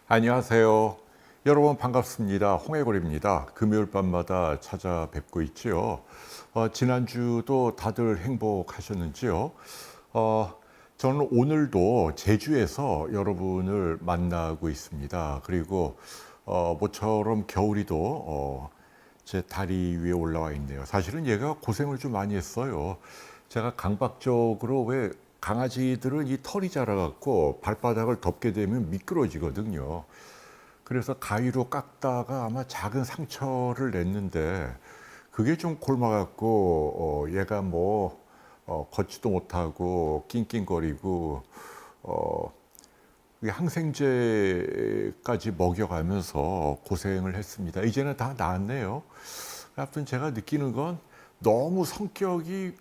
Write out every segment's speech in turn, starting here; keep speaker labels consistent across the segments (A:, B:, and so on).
A: 안녕하세요. 여러분 반갑습니다. 홍해골입니다. 금요일 밤마다 찾아뵙고 있지요. 지난주도 다들 행복하셨는지요? 저는 오늘도 제주에서 여러분을 만나고 있습니다. 그리고 모처럼 겨울이도 제 다리 위에 올라와 있네요. 사실은 얘가 고생을 좀 많이 했어요. 제가 강박적으로 왜 강아지들은 이 털이 자라갖고 발바닥을 덮게 되면 미끄러지거든요. 그래서 가위로 깎다가 아마 작은 상처를 냈는데 그게 좀 곪아갖고 얘가 걷지도 못하고 낑낑거리고 어, 이 항생제까지 먹여가면서 고생을 했습니다. 이제는 다 나았네요. 아무튼 제가 느끼는 건 너무 성격이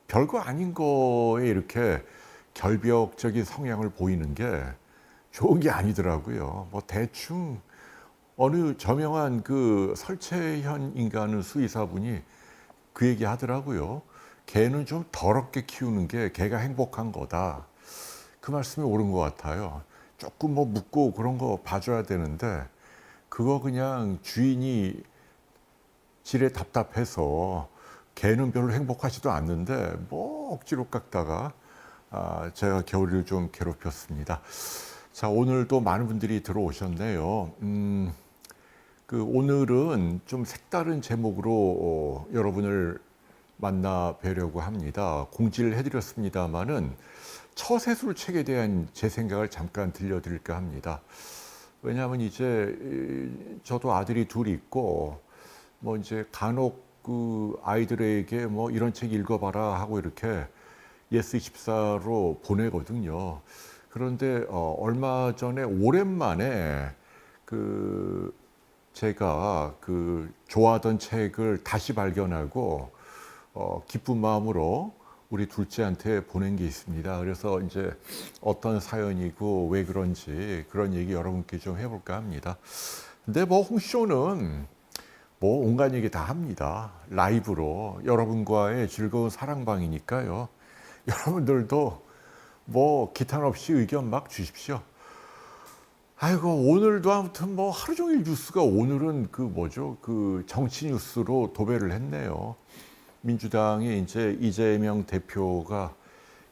A: 별거 아닌 거에 이렇게 결벽적인 성향을 보이는 게 좋은 게 아니더라고요. 대충 어느 저명한 설채현 인간은 수의사분이 그 얘기 하더라고요. 개는 좀 더럽게 키우는 게 개가 행복한 거다. 그 말씀이 옳은 것 같아요. 조금 묻고 그런 거 봐줘야 되는데 그거 그냥 주인이 지레 답답해서 개는 별로 행복하지도 않는데 억지로 깎다가 제가 겨울을 좀 괴롭혔습니다. 자, 오늘도 많은 분들이 들어오셨네요. 오늘은 좀 색다른 제목으로 여러분을 만나 뵈려고 합니다. 공지를 해드렸습니다마는 처세술 책에 대한 제 생각을 잠깐 들려드릴까 합니다. 왜냐하면 이제 저도 아들이 둘 있고 이제 간혹 아이들에게 이런 책 읽어봐라 하고 이렇게 예스24로 보내거든요. 그런데 얼마 전에 오랜만에 제가 좋아하던 책을 다시 발견하고 기쁜 마음으로 우리 둘째한테 보낸 게 있습니다. 그래서 이제 어떤 사연이고 왜 그런지 그런 얘기 여러분께 좀 해볼까 합니다. 근데 홍쇼는 온갖 얘기 다 합니다. 라이브로 여러분과의 즐거운 사랑방이니까요. 여러분들도 기탄 없이 의견 막 주십시오. 아이고, 오늘도 아무튼 하루 종일 뉴스가 오늘은 정치 뉴스로 도배를 했네요. 민주당의 이제 이재명 대표가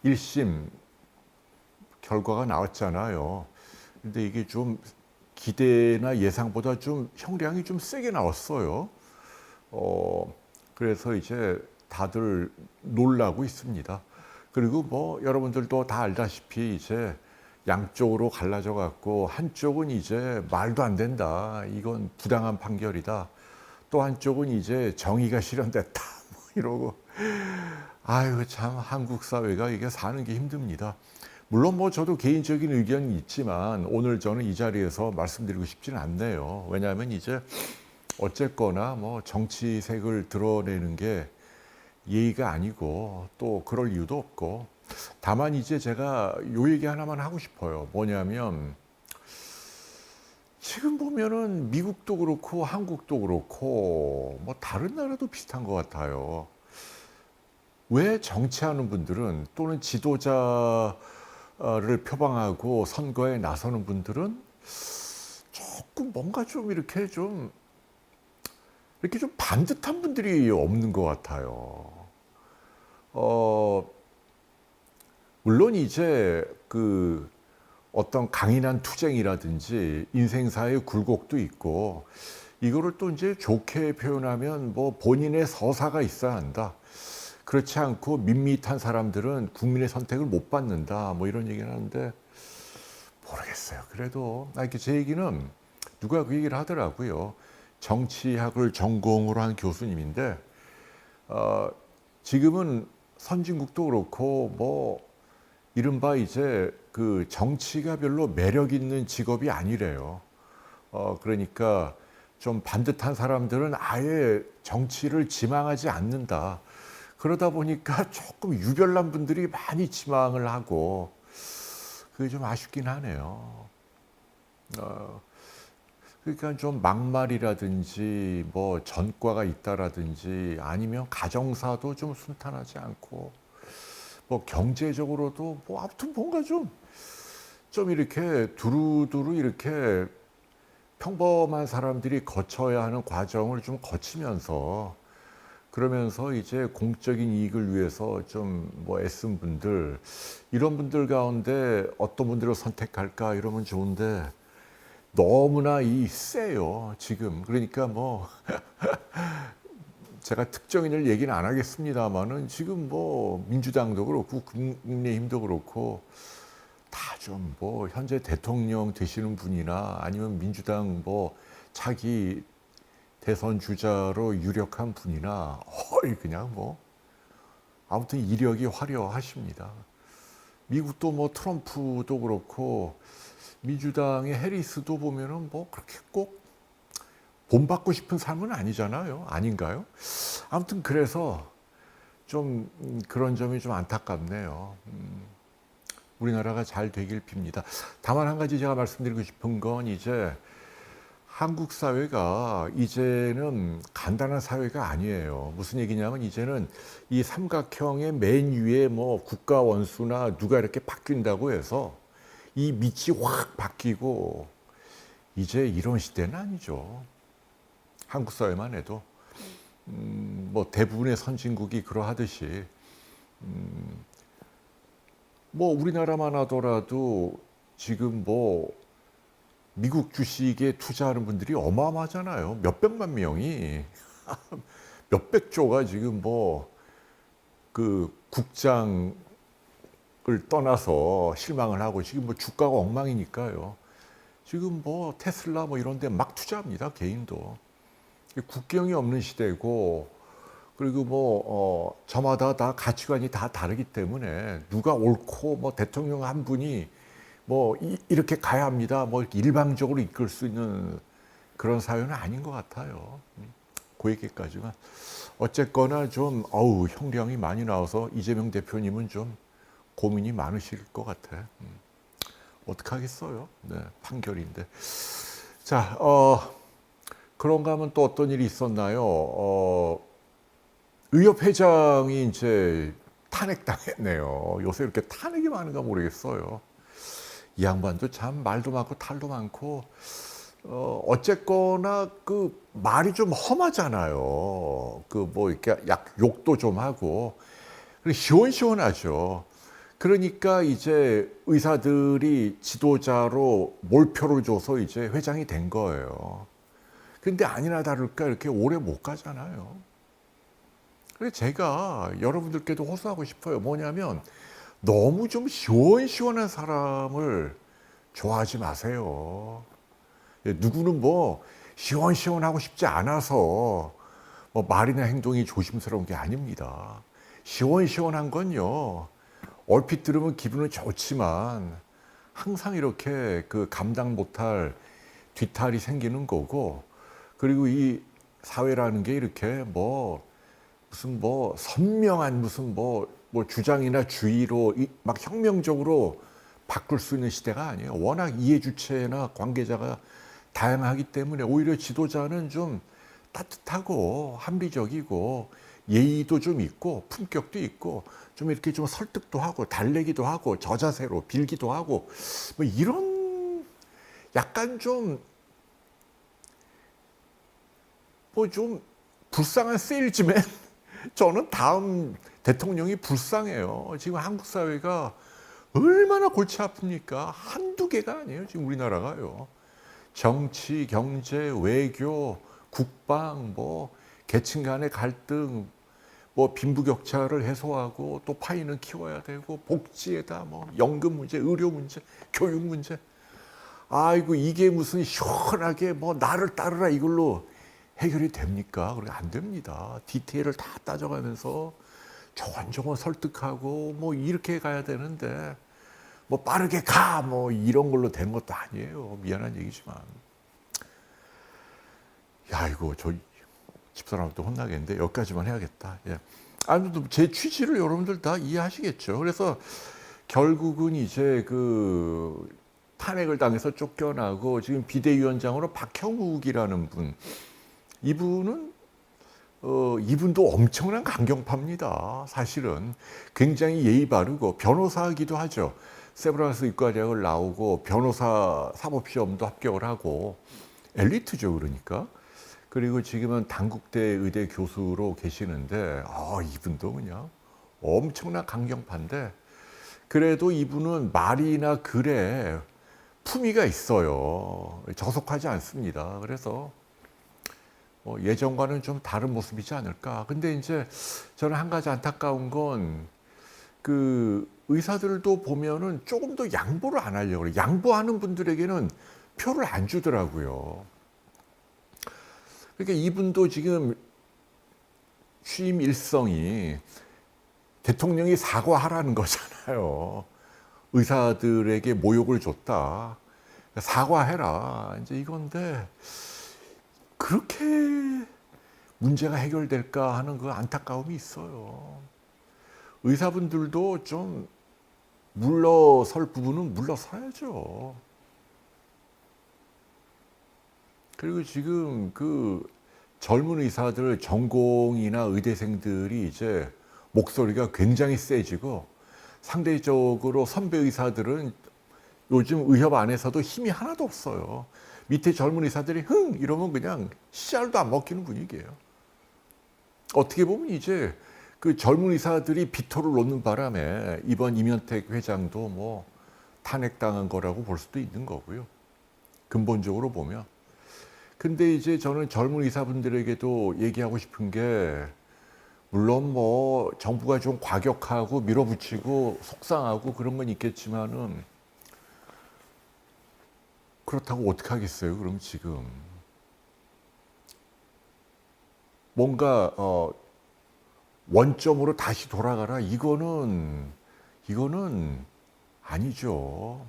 A: 1심 결과가 나왔잖아요. 근데 이게 좀 기대나 예상보다 좀 형량이 좀 세게 나왔어요. 그래서 이제 다들 놀라고 있습니다. 그리고 여러분들도 다 알다시피 이제 양쪽으로 갈라져 갖고 한쪽은 이제 말도 안 된다. 이건 부당한 판결이다. 또 한쪽은 이제 정의가 실현됐다. 이러고 아유, 참 한국 사회가 이게 사는 게 힘듭니다. 물론 저도 개인적인 의견이 있지만 오늘 저는 이 자리에서 말씀드리고 싶지는 않네요. 왜냐하면 이제 어쨌거나 정치색을 드러내는 게 예의가 아니고 또 그럴 이유도 없고, 다만 이제 제가 요 얘기 하나만 하고 싶어요. 뭐냐면 지금 보면은 미국도 그렇고 한국도 그렇고 다른 나라도 비슷한 것 같아요. 왜 정치하는 분들은 또는 지도자를 표방하고 선거에 나서는 분들은 조금 뭔가 좀 이렇게 좀 반듯한 분들이 없는 것 같아요. 물론 이제 어떤 강인한 투쟁이라든지 인생사의 굴곡도 있고, 이거를 또 이제 좋게 표현하면 본인의 서사가 있어야 한다. 그렇지 않고 밋밋한 사람들은 국민의 선택을 못 받는다. 이런 얘기를 하는데 모르겠어요. 그래도 이렇게 제 얘기는 누가 그 얘기를 하더라고요. 정치학을 전공으로 한 교수님인데 지금은 선진국도 그렇고 이른바 이제 정치가 별로 매력 있는 직업이 아니래요. 그러니까 좀 반듯한 사람들은 아예 정치를 지망하지 않는다. 그러다 보니까 조금 유별난 분들이 많이 지망을 하고 그게 좀 아쉽긴 하네요. 그러니까 좀 막말이라든지 전과가 있다라든지 아니면 가정사도 좀 순탄하지 않고 경제적으로도 아무튼 뭔가 좀 좀 이렇게 두루두루 이렇게 평범한 사람들이 거쳐야 하는 과정을 좀 거치면서 그러면서 이제 공적인 이익을 위해서 좀 뭐 애쓴 분들 이런 분들 가운데 어떤 분들을 선택할까 이러면 좋은데 너무나 세요 지금. 그러니까 뭐 제가 특정인을 얘기는 안 하겠습니다만은 지금 뭐 민주당도 그렇고 국민의힘도 그렇고 다 좀 뭐 현재 대통령 되시는 분이나 아니면 민주당 뭐 차기 대선 주자로 유력한 분이나 그냥 뭐 아무튼 이력이 화려하십니다. 미국도 뭐 트럼프도 그렇고 민주당의 해리스도 보면은 뭐 그렇게 꼭 본받고 싶은 삶은 아니잖아요. 아닌가요? 아무튼 그래서 좀 그런 점이 좀 안타깝네요. 우리나라가 잘 되길 빕니다. 다만 한 가지 제가 말씀드리고 싶은 건 이제 한국 사회가 이제는 간단한 사회가 아니에요. 무슨 얘기냐면 이제는 이 삼각형의 맨 위에 뭐 국가 원수나 누가 이렇게 바뀐다고 해서 이 밑이 확 바뀌고 이제 이런 시대는 아니죠. 한국 사회만 해도 뭐 대부분의 선진국이 그러하듯이 뭐 우리나라만 하더라도 지금 뭐 미국 주식에 투자하는 분들이 어마어마하잖아요. 몇백만 명이 몇백조가 지금 뭐 그 국장을 떠나서 실망을 하고 지금 뭐 주가가 엉망이니까요. 지금 뭐 테슬라 뭐 이런 데 막 투자합니다. 개인도. 국경이 없는 시대고 그리고 뭐 저마다 다 가치관이 다 다르기 때문에 누가 옳고 뭐 대통령 한 분이 뭐 이렇게 가야 합니다. 뭐 이렇게 일방적으로 이끌 수 있는 그런 사회는 아닌 것 같아요. 그 얘기까지만. 어쨌거나 좀 형량이 많이 나와서 이재명 대표님은 좀 고민이 많으실 것 같아. 어떡하겠어요. 네, 판결인데. 자, 그런가 하면 또 어떤 일이 있었나요? 의협 회장이 이제 탄핵당했네요. 요새 이렇게 탄핵이 많은가 모르겠어요. 이 양반도 참 말도 많고 탈도 많고 어쨌거나 그 말이 좀 험하잖아요. 그 뭐 이렇게 욕도 좀 하고 그리고 시원시원하죠. 그러니까 이제 의사들이 지도자로 몰표를 줘서 이제 회장이 된 거예요. 근데 아니나 다를까 이렇게 오래 못 가잖아요. 그래서 제가 여러분들께도 호소하고 싶어요. 뭐냐면 너무 좀 시원시원한 사람을 좋아하지 마세요. 누구는 뭐 시원시원하고 싶지 않아서 뭐 말이나 행동이 조심스러운 게 아닙니다. 시원시원한 건요. 얼핏 들으면 기분은 좋지만 항상 이렇게 그 감당 못할 뒤탈이 생기는 거고 그리고 이 사회라는 게 이렇게 뭐 무슨 뭐 선명한 무슨 뭐 주장이나 주의로 막 혁명적으로 바꿀 수 있는 시대가 아니에요. 워낙 이해 주체나 관계자가 다양하기 때문에 오히려 지도자는 좀 따뜻하고 합리적이고 예의도 좀 있고 품격도 있고 좀 이렇게 좀 설득도 하고 달래기도 하고 저자세로 빌기도 하고 뭐 이런 약간 좀 뭐 좀 불쌍한 세일즈맨 저는 다음 대통령이 불쌍해요. 지금 한국 사회가 얼마나 골치 아픕니까? 한두 개가 아니에요. 지금 우리나라가요. 정치, 경제, 외교, 국방, 뭐 계층 간의 갈등, 뭐 빈부격차를 해소하고 또 파이는 키워야 되고 복지에다 뭐 연금 문제, 의료 문제, 교육 문제. 아이고 이게 무슨 시원하게 뭐 나를 따르라 이걸로 해결이 됩니까? 그게 안 됩니다. 디테일을 다 따져가면서 조곤조곤 설득하고 뭐 이렇게 가야 되는데 뭐 빠르게 가 뭐 이런 걸로 된 것도 아니에요. 미안한 얘기지만. 야 이거 저 집사람한테 혼나겠는데 여기까지만 해야겠다. 예. 아무튼 제 취지를 여러분들 다 이해하시겠죠. 그래서 결국은 이제 그 탄핵을 당해서 쫓겨나고 지금 비대위원장으로 박형욱이라는 분 이분은 이분도 엄청난 강경파입니다. 사실은 굉장히 예의 바르고 변호사이기도 하죠. 세브란스 의과대학을 나오고 변호사 사법시험도 합격을 하고 엘리트죠, 그러니까. 그리고 지금은 단국대 의대 교수로 계시는데 이분도 그냥 엄청난 강경파인데 그래도 이분은 말이나 글에 품위가 있어요. 저속하지 않습니다. 그래서 예전과는 좀 다른 모습이지 않을까. 근데 이제 저는 한 가지 안타까운 건 그 의사들도 보면은 조금 더 양보를 안 하려고 그래요. 양보하는 분들에게는 표를 안 주더라고요. 그러니까 이분도 지금 취임 일성이 대통령이 사과하라는 거잖아요. 의사들에게 모욕을 줬다. 사과해라. 이제 이건데 그렇게 문제가 해결될까 하는 그 안타까움이 있어요. 의사분들도 좀 물러설 부분은 물러서야죠. 그리고 지금 그 젊은 의사들, 전공이나 의대생들이 이제 목소리가 굉장히 세지고 상대적으로 선배 의사들은 요즘 의협 안에서도 힘이 하나도 없어요. 밑에 젊은 의사들이 흥 이러면 그냥 씨알도 안 먹히는 분위기예요. 어떻게 보면 이제 그 젊은 의사들이 비토를 놓는 바람에 이번 임현택 회장도 뭐 탄핵당한 거라고 볼 수도 있는 거고요. 근본적으로 보면. 근데 이제 저는 젊은 의사분들에게도 얘기하고 싶은 게 물론 뭐 정부가 좀 과격하고 밀어붙이고 속상하고 그런 건 있겠지만은 그렇다고 어떻게 하겠어요? 그럼 지금 뭔가 원점으로 다시 돌아가라 이거는 아니죠.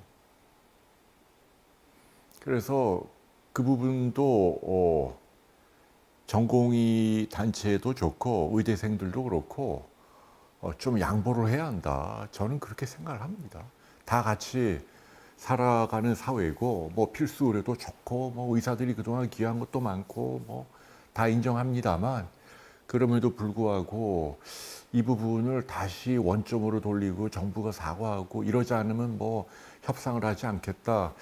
A: 그래서 그 부분도 전공의 단체도 좋고 의대생들도 그렇고 좀 양보를 해야 한다. 저는 그렇게 생각을 합니다. 다 같이 살아가는 사회고 뭐 필수 의료도 좋고 뭐 의사들이 그동안 기여한 것도 많고 뭐 다 인정합니다만 그럼에도 불구하고 이 부분을 다시 원점으로 돌리고 정부가 사과하고 이러지 않으면 뭐 협상을 하지 않겠다.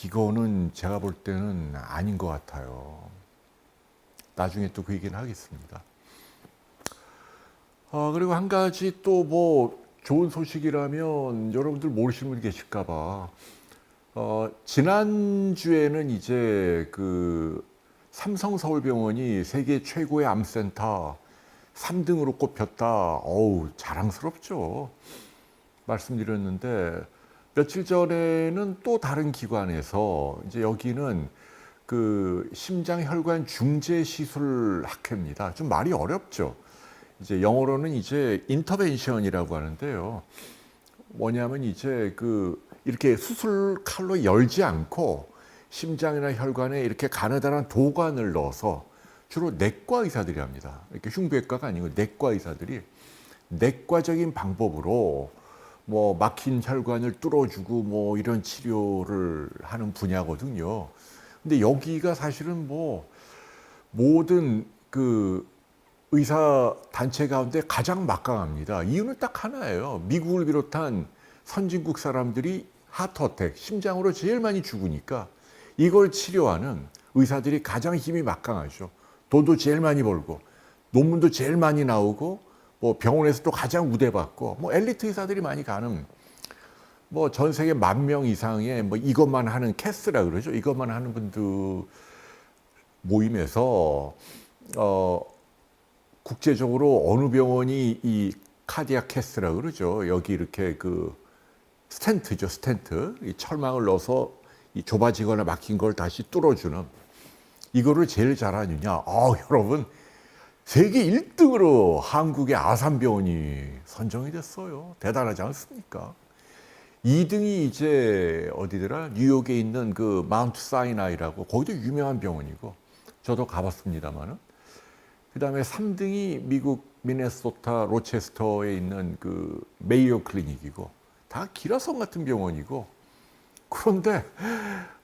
A: 이거는 제가 볼 때는 아닌 것 같아요. 나중에 또 그 얘기는 하겠습니다. 그리고 한 가지 또 뭐 좋은 소식이라면 여러분들 모르시는 분이 계실까 봐. 지난주에는 이제 그 삼성서울병원이 세계 최고의 암센터 3등으로 꼽혔다. 어우, 자랑스럽죠. 말씀드렸는데 며칠 전에는 또 다른 기관에서 이제 여기는 그 심장혈관 중재시술 학회입니다. 좀 말이 어렵죠. 이제 영어로는 이제 인터벤션이라고 하는데요. 뭐냐면 이제 그 이렇게 수술 칼로 열지 않고 심장이나 혈관에 이렇게 가느다란 도관을 넣어서 주로 내과 의사들이 합니다. 이렇게 흉부외과가 아니고 내과 의사들이 내과적인 방법으로 뭐 막힌 혈관을 뚫어주고 뭐 이런 치료를 하는 분야거든요. 근데 여기가 사실은 뭐 모든 그 의사 단체 가운데 가장 막강합니다. 이유는 딱 하나예요. 미국을 비롯한 선진국 사람들이 하트어택, 심장으로 제일 많이 죽으니까 이걸 치료하는 의사들이 가장 힘이 막강하죠. 돈도 제일 많이 벌고 논문도 제일 많이 나오고 뭐 병원에서도 가장 우대받고 뭐 엘리트 의사들이 많이 가는 뭐 전 세계 10,000명 이상의 뭐 이것만 하는 캐스라 그러죠. 이것만 하는 분들 모임에서 국제적으로 어느 병원이 이 카디악 캐스라 그러죠. 여기 이렇게 그 스텐트죠, 스텐트. 이 철망을 넣어서 이 좁아지거나 막힌 걸 다시 뚫어주는 이거를 제일 잘하느냐. 여러분 세계 1등으로 한국의 아산병원이 선정이 됐어요. 대단하지 않습니까? 2등이 이제 어디더라? 뉴욕에 있는 그 마운트 사이나이라고 거기도 유명한 병원이고 저도 가봤습니다만은 그 다음에 3등이 미국 미네소타 로체스터에 있는 그 메이오 클리닉이고 다 기라성 같은 병원이고 그런데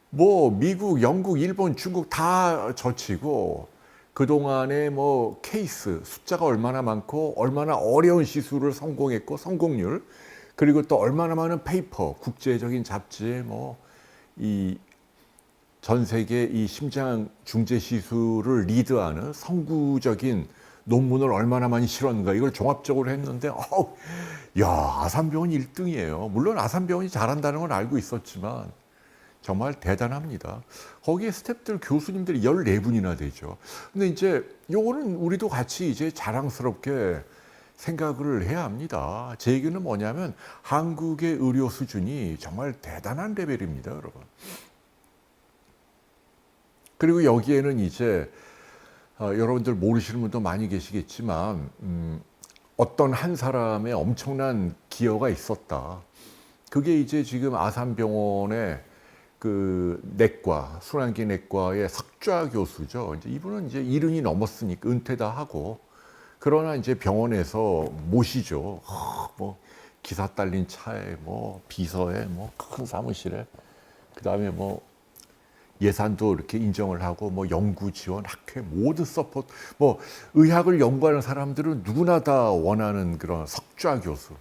A: 뭐 미국, 영국, 일본, 중국 다 젖히고 그동안에 뭐 케이스 숫자가 얼마나 많고 얼마나 어려운 시술을 성공했고 성공률 그리고 또 얼마나 많은 페이퍼, 국제적인 잡지에 이 전 세계 이 심장 중재 시술을 리드하는 선구적인 논문을 얼마나 많이 실었는가 이걸 종합적으로 했는데 야, 아산병원 1등이에요. 물론 아산병원이 잘한다는 건 알고 있었지만 정말 대단합니다. 거기에 스태프들 교수님들이 14분이나 되죠. 근데 이제 요거는 우리도 같이 이제 자랑스럽게 생각을 해야 합니다. 제 얘기는 뭐냐면 한국의 의료 수준이 정말 대단한 레벨입니다, 여러분. 그리고 여기에는 이제 여러분들 모르시는 분도 많이 계시겠지만 어떤 한 사람의 엄청난 기여가 있었다. 그게 이제 지금 아산병원의 그 내과, 순환기 내과의 석좌 교수죠. 이제 이분은 이제 70이 넘었으니까 은퇴 다 하고 그러나 이제 병원에서 모시죠. 뭐 기사 딸린 차에 비서에 큰 사무실에 그다음에 예산도 이렇게 인정을 하고 연구 지원, 학회 모든 서포트 의학을 연구하는 사람들은 누구나 다 원하는 그런 석좌 교수.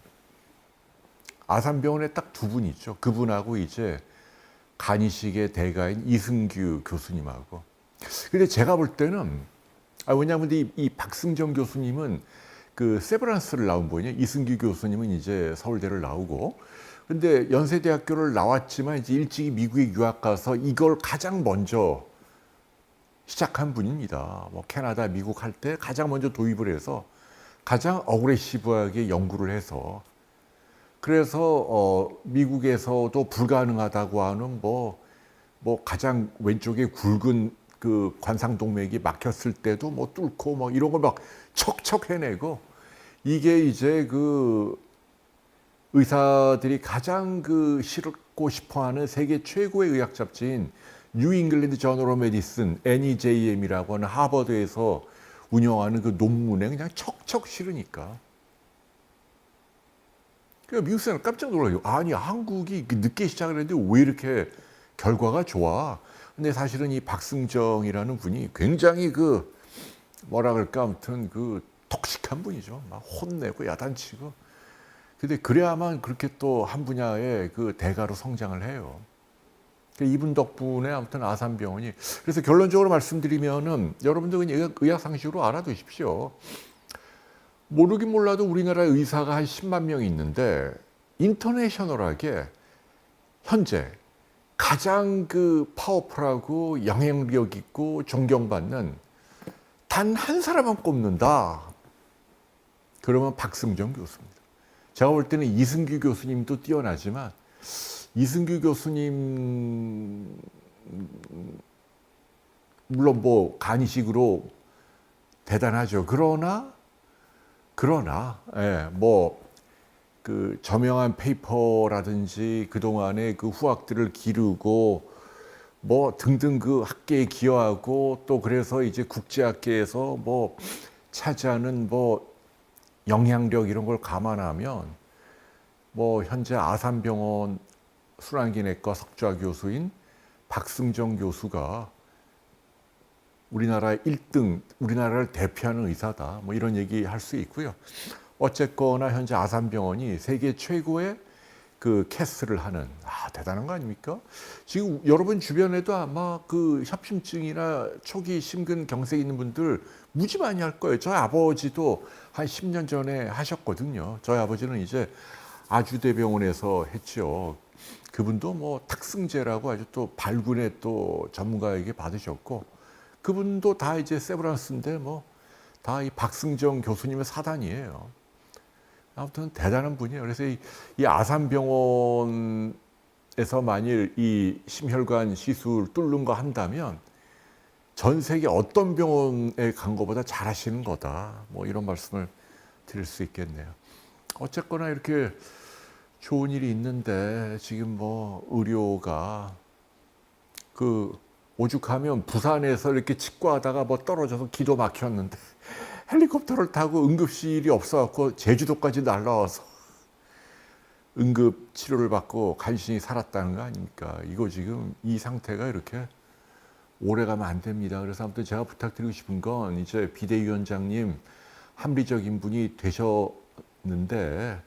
A: 아산병원에 딱 두 분 있죠. 그분하고 이제 간이식의 대가인 이승규 교수님하고. 근데 제가 볼 때는 왜냐하면 이 박승정 교수님은 그 세브란스를 나온 분이에요. 이승규 교수님은 이제 서울대를 나오고. 근데 연세대학교를 나왔지만 이제 일찍이 미국에 유학 가서 이걸 가장 먼저 시작한 분입니다. 캐나다, 미국 할 때 가장 먼저 도입을 해서 가장 어그레시브하게 연구를 해서 그래서 미국에서도 불가능하다고 하는 가장 왼쪽에 굵은 그 관상동맥이 막혔을 때도 뚫고 이런 걸 막 척척 해내고 이게 이제 그 의사들이 가장 그 싫고 싶어하는 세계 최고의 의학 잡지인 뉴 잉글랜드 저널 오브 메디슨 NEJM이라고 하는 하버드에서 운영하는 그 논문에 그냥 척척 실으니까. 그러니까 미국 사람 깜짝 놀라요. 아니 한국이 늦게 시작을 했는데 왜 이렇게 결과가 좋아? 근데 사실은 이 박승정이라는 분이 굉장히 그 뭐라 그럴까 아무튼 그 톡식한 분이죠. 막 혼내고 야단치고. 근데 그래야만 그렇게 또 한 분야의 그 대가로 성장을 해요. 이분 덕분에 아무튼 아산병원이 그래서 결론적으로 말씀드리면은 여러분들 그냥 의학 상식으로 알아두십시오. 모르긴 몰라도 우리나라 의사가 한 10만 명이 있는데 인터내셔널하게 현재 가장 그 파워풀하고 영향력 있고 존경받는 단 한 사람만 꼽는다. 그러면 박승정 교수입니다. 제가 볼 때는 이승규 교수님도 뛰어나지만 이승규 교수님 물론 간이식으로 대단하죠. 그러나 그 저명한 페이퍼라든지 그동안의 그 후학들을 기르고 등등 그 학계에 기여하고 또 그래서 이제 국제학계에서 차지하는 영향력 이런 걸 감안하면 현재 아산병원 순환기내과 석좌 교수인 박승정 교수가 우리나라 1등, 우리나라를 대표하는 의사다. 이런 얘기 할 수 있고요. 어쨌거나 현재 아산병원이 세계 최고의 그 캐스를 하는 대단한 거 아닙니까? 지금 여러분 주변에도 아마 그 협심증이나 초기 심근경색 있는 분들 무지 많이 할 거예요. 저희 아버지도 한 10년 전에 하셨거든요. 저희 아버지는 이제 아주대병원에서 했죠. 그분도 탁승제라고 아주 또 발군의 또 전문가에게 받으셨고 그분도 다 이제 세브란스인데 다 이 박승정 교수님의 사단이에요. 아무튼 대단한 분이에요. 그래서 이 아산병원에서 만일 이 심혈관 시술 뚫는 거 한다면 전 세계 어떤 병원에 간 것보다 잘하시는 거다. 이런 말씀을 드릴 수 있겠네요. 어쨌거나 이렇게 좋은 일이 있는데 지금 의료가 그 오죽하면 부산에서 이렇게 치과하다가 떨어져서 기도 막혔는데 헬리콥터를 타고 응급실이 없어갖고 제주도까지 날라와서 응급 치료를 받고 간신히 살았다는 거 아닙니까? 이거 지금 이 상태가 이렇게 오래 가면 안 됩니다. 그래서 아무튼 제가 부탁드리고 싶은 건 이제 비대위원장님 합리적인 분이 되셨는데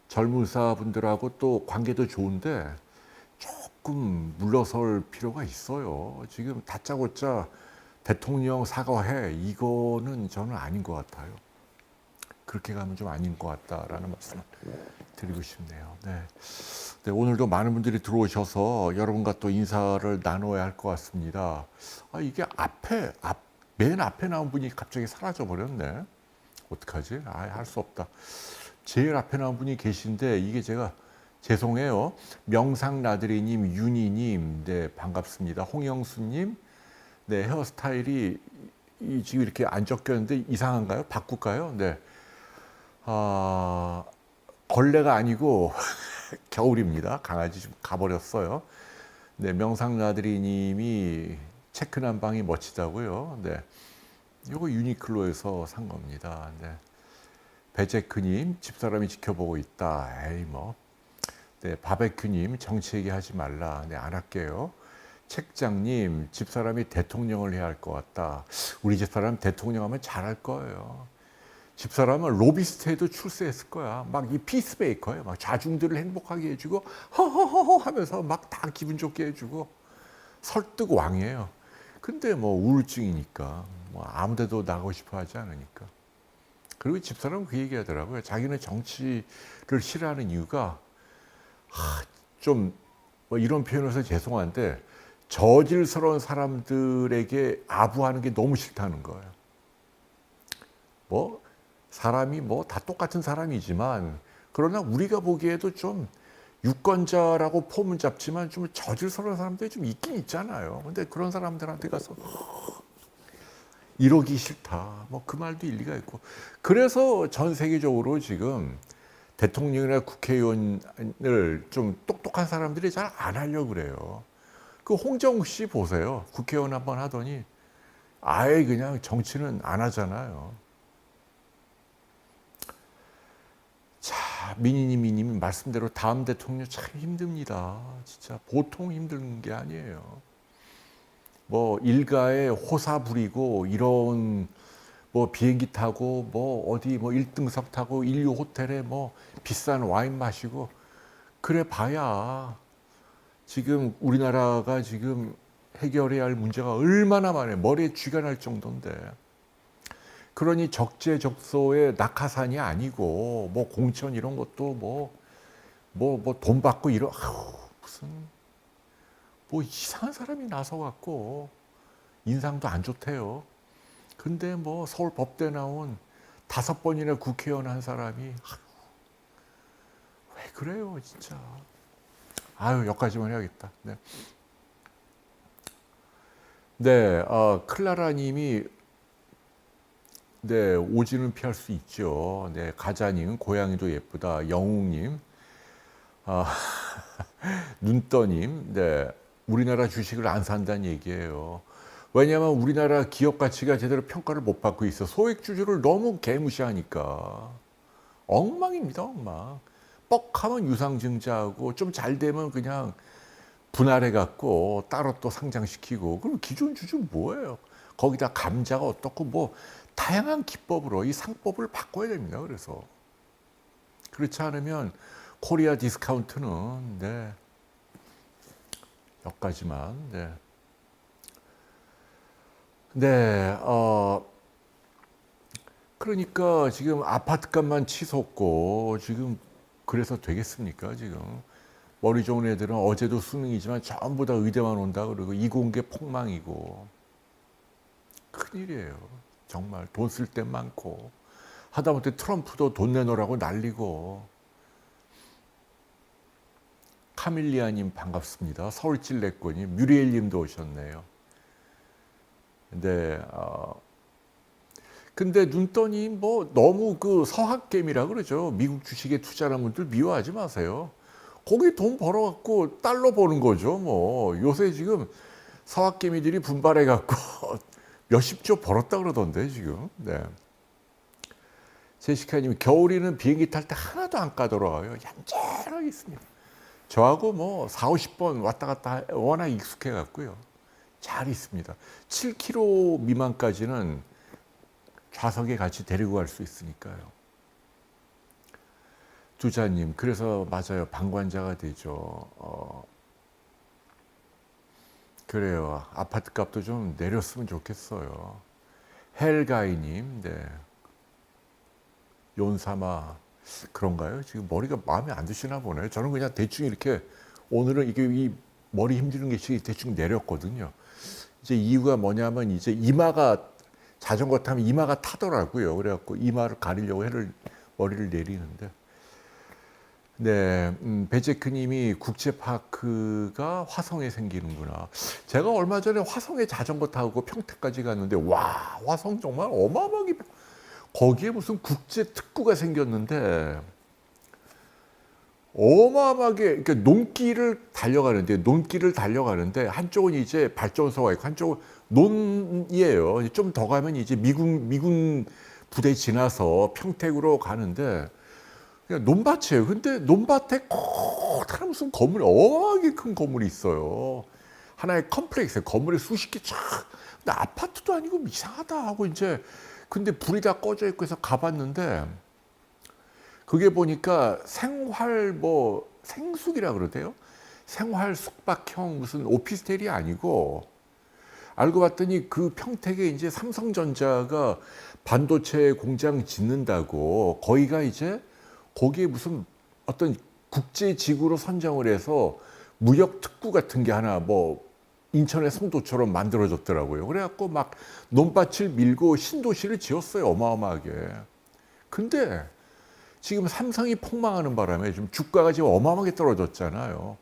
A: 젊은사분들하고 또 관계도 좋은데 조금 물러설 필요가 있어요. 지금 다짜고짜 대통령 사과해 이거는 저는 아닌 것 같아요. 그렇게 가면 좀 아닌 것 같다라는 말씀을 드리고 싶네요. 네. 네, 오늘도 많은 분들이 들어오셔서 여러분과 또 인사를 나눠야 할 것 같습니다. 이게 맨 앞에 나온 분이 갑자기 사라져 버렸네. 어떡하지? 할 수 없다. 제일 앞에 나온 분이 계신데 이게 제가 죄송해요. 명상나들이님, 윤희님, 네 반갑습니다. 홍영수님, 네 헤어스타일이 지금 이렇게 안 적혔는데 이상한가요? 바꿀까요? 네, 벌레가 아니고 겨울입니다. 강아지 좀 가버렸어요. 네, 명상나들이님이 체크난 방이 멋지다고요. 네, 이거 유니클로에서 산 겁니다. 네. 배제크님 집사람이 지켜보고 있다. 에이 뭐. 네, 바베큐님 정치 얘기하지 말라. 네, 안 할게요. 책장님 집사람이 대통령을 해야 할 것 같다. 우리 집사람 대통령하면 잘할 거예요. 집사람은 로비스트에도 출세했을 거야. 막 이 피스메이커예요. 막 좌중들을 행복하게 해주고 허허허허 하면서 막 다 기분 좋게 해주고 설득 왕이에요. 근데 뭐 우울증이니까 뭐 아무데도 나가고 싶어 하지 않으니까. 그리고 집사람은 그 얘기 하더라고요. 자기는 정치를 싫어하는 이유가 좀 뭐 이런 표현을 해서 죄송한데 저질스러운 사람들에게 아부하는 게 너무 싫다는 거예요. 뭐 사람이 뭐 다 똑같은 사람이지만 그러나 우리가 보기에도 좀 유권자라고 폼은 잡지만 좀 저질스러운 사람들이 좀 있긴 있잖아요. 근데 그런 사람들한테 가서 이러기 싫다. 뭐 그 말도 일리가 있고. 그래서 전 세계적으로 지금 대통령이나 국회의원을 좀 똑똑한 사람들이 잘 안 하려고 그래요. 그 홍정욱 씨 보세요. 국회의원 한번 하더니 아예 그냥 정치는 안 하잖아요. 자, 미니님 말씀대로 다음 대통령 참 힘듭니다. 진짜 보통 힘든 게 아니에요. 뭐 일가에 호사 부리고 이런 뭐 비행기 타고 뭐 어디 뭐 1등석 타고 인류 호텔에 뭐 비싼 와인 마시고 그래 봐야 지금 우리나라가 지금 해결해야 할 문제가 얼마나 많아요. 머리에 쥐가 날 정도인데. 그러니 적재적소의 낙하산이 아니고 뭐 공천 이런 것도 뭐 돈 받고 무슨 뭐 이상한 사람이 나서 갖고 인상도 안 좋대요. 근데 뭐 서울 법대 나온 5번이나 국회의원 한 사람이 왜 그래요 진짜. 여기까지만 해야겠다. 네. 네, 클라라님이 네 오지는 피할 수 있죠. 네, 가자님 고양이도 예쁘다. 영웅님, 눈떠님, 네 우리나라 주식을 안 산다는 얘기예요. 왜냐하면 우리나라 기업 가치가 제대로 평가를 못 받고 있어. 소액주주를 너무 개무시하니까 엉망입니다, 엉망. 뻑하면 유상증자하고 좀 잘 되면 그냥 분할해 갖고 따로 또 상장시키고. 그럼 기존 주주 뭐예요? 거기다 감자가 어떻고 뭐 다양한 기법으로 이 상법을 바꿔야 됩니다. 그래서 그렇지 않으면 코리아 디스카운트는 네 여기까지만. 네. 네, 그러니까 지금 아파트값만 치솟고 지금 그래서 되겠습니까? 지금 머리 좋은 애들은 어제도 수능이지만 전부 다 의대만 온다 그러고 이공계 폭망이고 큰일이에요. 정말 돈 쓸 데 많고 하다못해 트럼프도 돈 내놓으라고 난리고. 카밀리아님 반갑습니다. 서울찔레권님, 뮤리엘님도 오셨네요. 네, 근데 눈떠니 뭐 너무 그 서학개미라 그러죠. 미국 주식에 투자하는 분들 미워하지 마세요. 거기 돈 벌어갖고 달러 버는 거죠. 뭐 요새 지금 서학개미들이 분발해갖고 몇십조 벌었다 그러던데 지금. 네. 제시카님이 겨울에는 비행기 탈 때 하나도 안 까다로워요. 얌전하게 있습니다. 저하고 뭐 4, 50번 왔다 갔다 워낙 익숙해갖고요. 잘 있습니다. 7km 미만까지는 좌석에 같이 데리고 갈 수 있으니까요. 두자님, 그래서 맞아요. 방관자가 되죠. 그래요. 아파트 값도 좀 내렸으면 좋겠어요. 헬가이님, 네. 용사마, 그런가요? 지금 머리가 마음에 안 드시나 보네요. 저는 그냥 대충 이렇게 오늘은 이게 이 머리 힘드는 게 대충 내렸거든요. 이제 이유가 뭐냐면 이제 이마가 자전거 타면 이마가 타더라고요. 그래갖고 이마를 가리려고 머리를 내리는데. 네, 베제크님이 국제파크가 화성에 생기는구나. 제가 얼마 전에 화성에 자전거 타고 평택까지 갔는데 와, 화성 정말 어마어마하게 거기에 무슨 국제 특구가 생겼는데 어마어마하게 그러니까 논길을 달려가는데 한쪽은 이제 발전소가 있고 한쪽은 논이에요. 좀 더 가면 이제 미군 부대 지나서 평택으로 가는데 그냥 논밭이에요. 근데 논밭에 커다란 무슨 건물이 어마어마하게 큰 건물이 있어요. 하나의 컴플렉스, 건물이 수십 개 쫙. 근데 아파트도 아니고 이상하다 하고 이제 근데 불이 다 꺼져 있고 해서 가봤는데 그게 보니까 생숙이라 그러대요. 생활 숙박형 무슨 오피스텔이 아니고 알고 봤더니 그 평택에 이제 삼성전자가 반도체 공장 짓는다고 거기가 이제 거기에 무슨 어떤 국제지구로 선정을 해서 무역 특구 같은 게 하나 인천의 송도처럼 만들어졌더라고요. 그래갖고 막 논밭을 밀고 신도시를 지었어요. 어마어마하게. 근데 지금 삼성이 폭망하는 바람에 좀 주가가 지금 어마어마하게 떨어졌잖아요.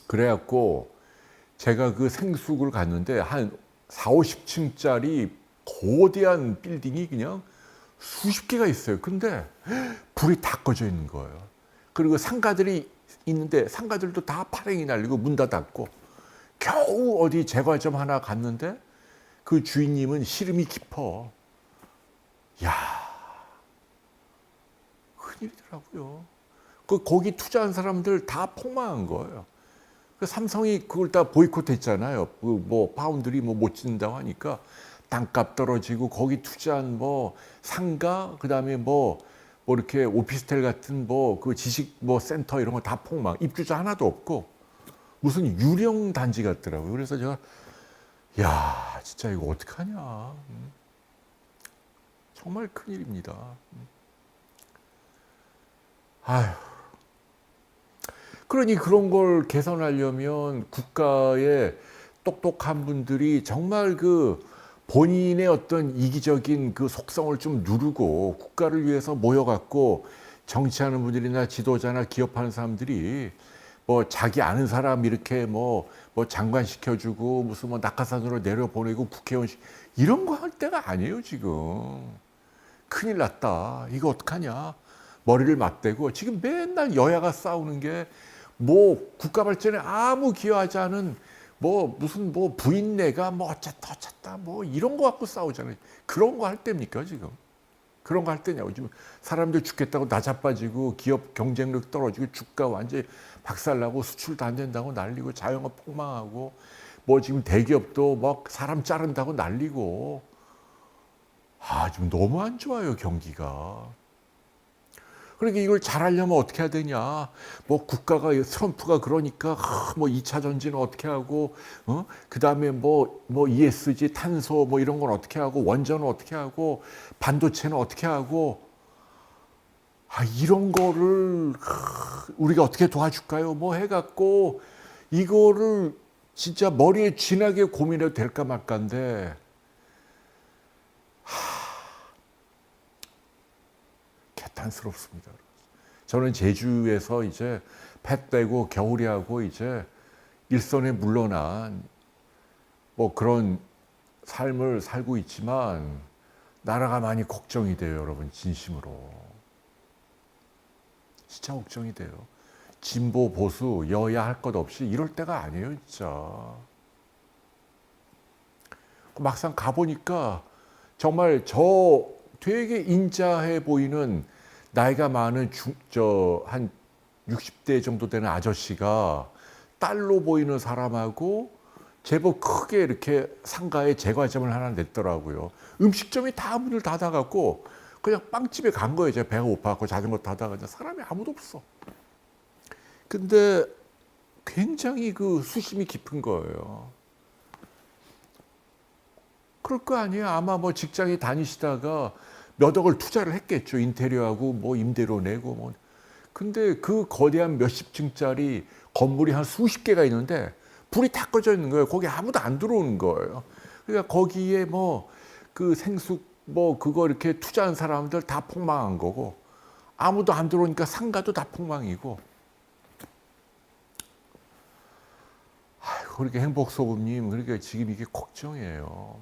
A: 그래갖고 제가 그 생숙을 갔는데 한 4, 50층짜리 거대한 빌딩이 그냥 수십 개가 있어요. 근데 불이 다 꺼져 있는 거예요. 그리고 상가들이 있는데 상가들도 다 파랭이 날리고 문 다 닫고 겨우 어디 제과점 하나 갔는데 그 주인님은 시름이 깊어. 야, 큰일이더라고요. 거기 투자한 사람들 다 폭망한 거예요. 삼성이 그걸 다 보이콧했잖아요. 파운드리 못 짓는다고 하니까 땅값 떨어지고 거기 투자한 상가 그다음에 이렇게 오피스텔 같은 그 지식 센터 이런 거 다 폭망. 입주자 하나도 없고 무슨 유령 단지 같더라고요. 그래서 제가 야, 진짜 이거 어떡하냐. 정말 큰일입니다. 아휴. 그러니 그런 걸 개선하려면 국가의 똑똑한 분들이 정말 그 본인의 어떤 이기적인 그 속성을 좀 누르고 국가를 위해서 모여갖고 정치하는 분들이나 지도자나 기업하는 사람들이 자기 아는 사람 이렇게 장관 시켜주고 무슨 낙하산으로 내려보내고 국회의원 이런 거 할 때가 아니에요 지금. 큰일 났다. 이거 어떡하냐. 머리를 맞대고 지금 맨날 여야가 싸우는 게 국가 발전에 아무 기여하지 않은 무슨 부인네가 어쨌다 이런 거 갖고 싸우잖아요. 그런 거 할 때입니까 지금? 그런 거 할 때냐고. 지금 사람들 죽겠다고 나자빠지고 기업 경쟁력 떨어지고 주가 완전히 박살나고 수출도 안 된다고 난리고 자영업 폭망하고 지금 대기업도 사람 자른다고 난리고 지금 너무 안 좋아요 경기가. 그러니까 이걸 잘하려면 어떻게 해야 되냐. 국가가 트럼프가 그러니까 2차 전지는 어떻게 하고 그다음에 ESG 탄소 이런 건 어떻게 하고 원전은 어떻게 하고 반도체는 어떻게 하고 이런 거를 우리가 어떻게 도와줄까요? 해갖고 이거를 진짜 머리에 쥐나게 고민해도 될까 말까인데 개탄스럽습니다. 저는 제주에서 이제 배 떼고 겨울이 하고 이제 일선에 물러난 그런 삶을 살고 있지만 나라가 많이 걱정이 돼요, 여러분. 진심으로. 진짜 걱정이 돼요. 진보, 보수, 여야 할 것 없이 이럴 때가 아니에요, 진짜. 막상 가보니까 정말 되게 인자해 보이는 나이가 많은 한 60대 정도 되는 아저씨가 딸로 보이는 사람하고 제법 크게 이렇게 상가에 제과점을 하나 냈더라고요. 음식점이 다 문을 닫아갖고 그냥 빵집에 간 거예요. 제가 배가 고파갖고 자전거 타다가 사람이 아무도 없어. 근데 굉장히 그 수심이 깊은 거예요. 그럴 거 아니에요. 아마 뭐 직장에 다니시다가 몇 억을 투자를 했겠죠. 인테리어하고 뭐 임대료 내고 뭐. 근데 그 거대한 몇십 층짜리 건물이 한 수십 개가 있는데 불이 다 꺼져 있는 거예요. 거기 아무도 안 들어오는 거예요. 그러니까 거기에 뭐 그 생수 뭐 그거 이렇게 투자한 사람들 다 폭망한 거고 아무도 안 들어오니까 상가도 다 폭망이고. 아이고, 그렇게 행복소금님, 그러니까 지금 이게 걱정이에요.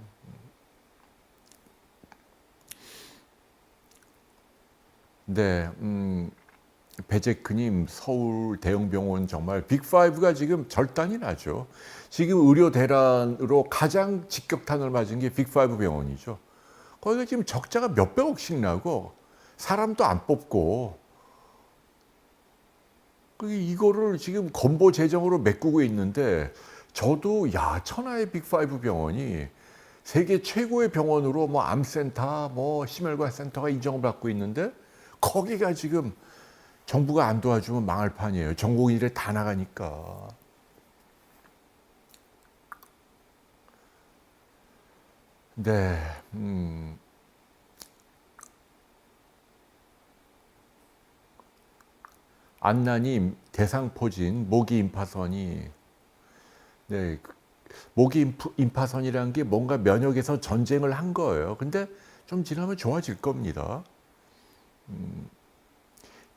A: 네, 베제크님, 서울 대형병원 정말 빅5가 지금 절단이 나죠. 지금 의료 대란으로 가장 직격탄을 맞은 게 빅5 병원이죠. 거기가 지금 적자가 몇백억씩 나고 사람도 안 뽑고 이거를 지금 건보 재정으로 메꾸고 있는데 저도 야, 천하의 빅5 병원이 세계 최고의 병원으로 뭐 암센터, 뭐 심혈관 센터가 인정을 받고 있는데 거기가 지금 정부가 안 도와주면 망할 판이에요. 전공의들이 다 나가니까. 네, 안나님, 대상포진, 모기 임파선이, 네, 모기 임파선이라는 게 뭔가 면역에서 전쟁을 한 거예요. 근데 좀 지나면 좋아질 겁니다.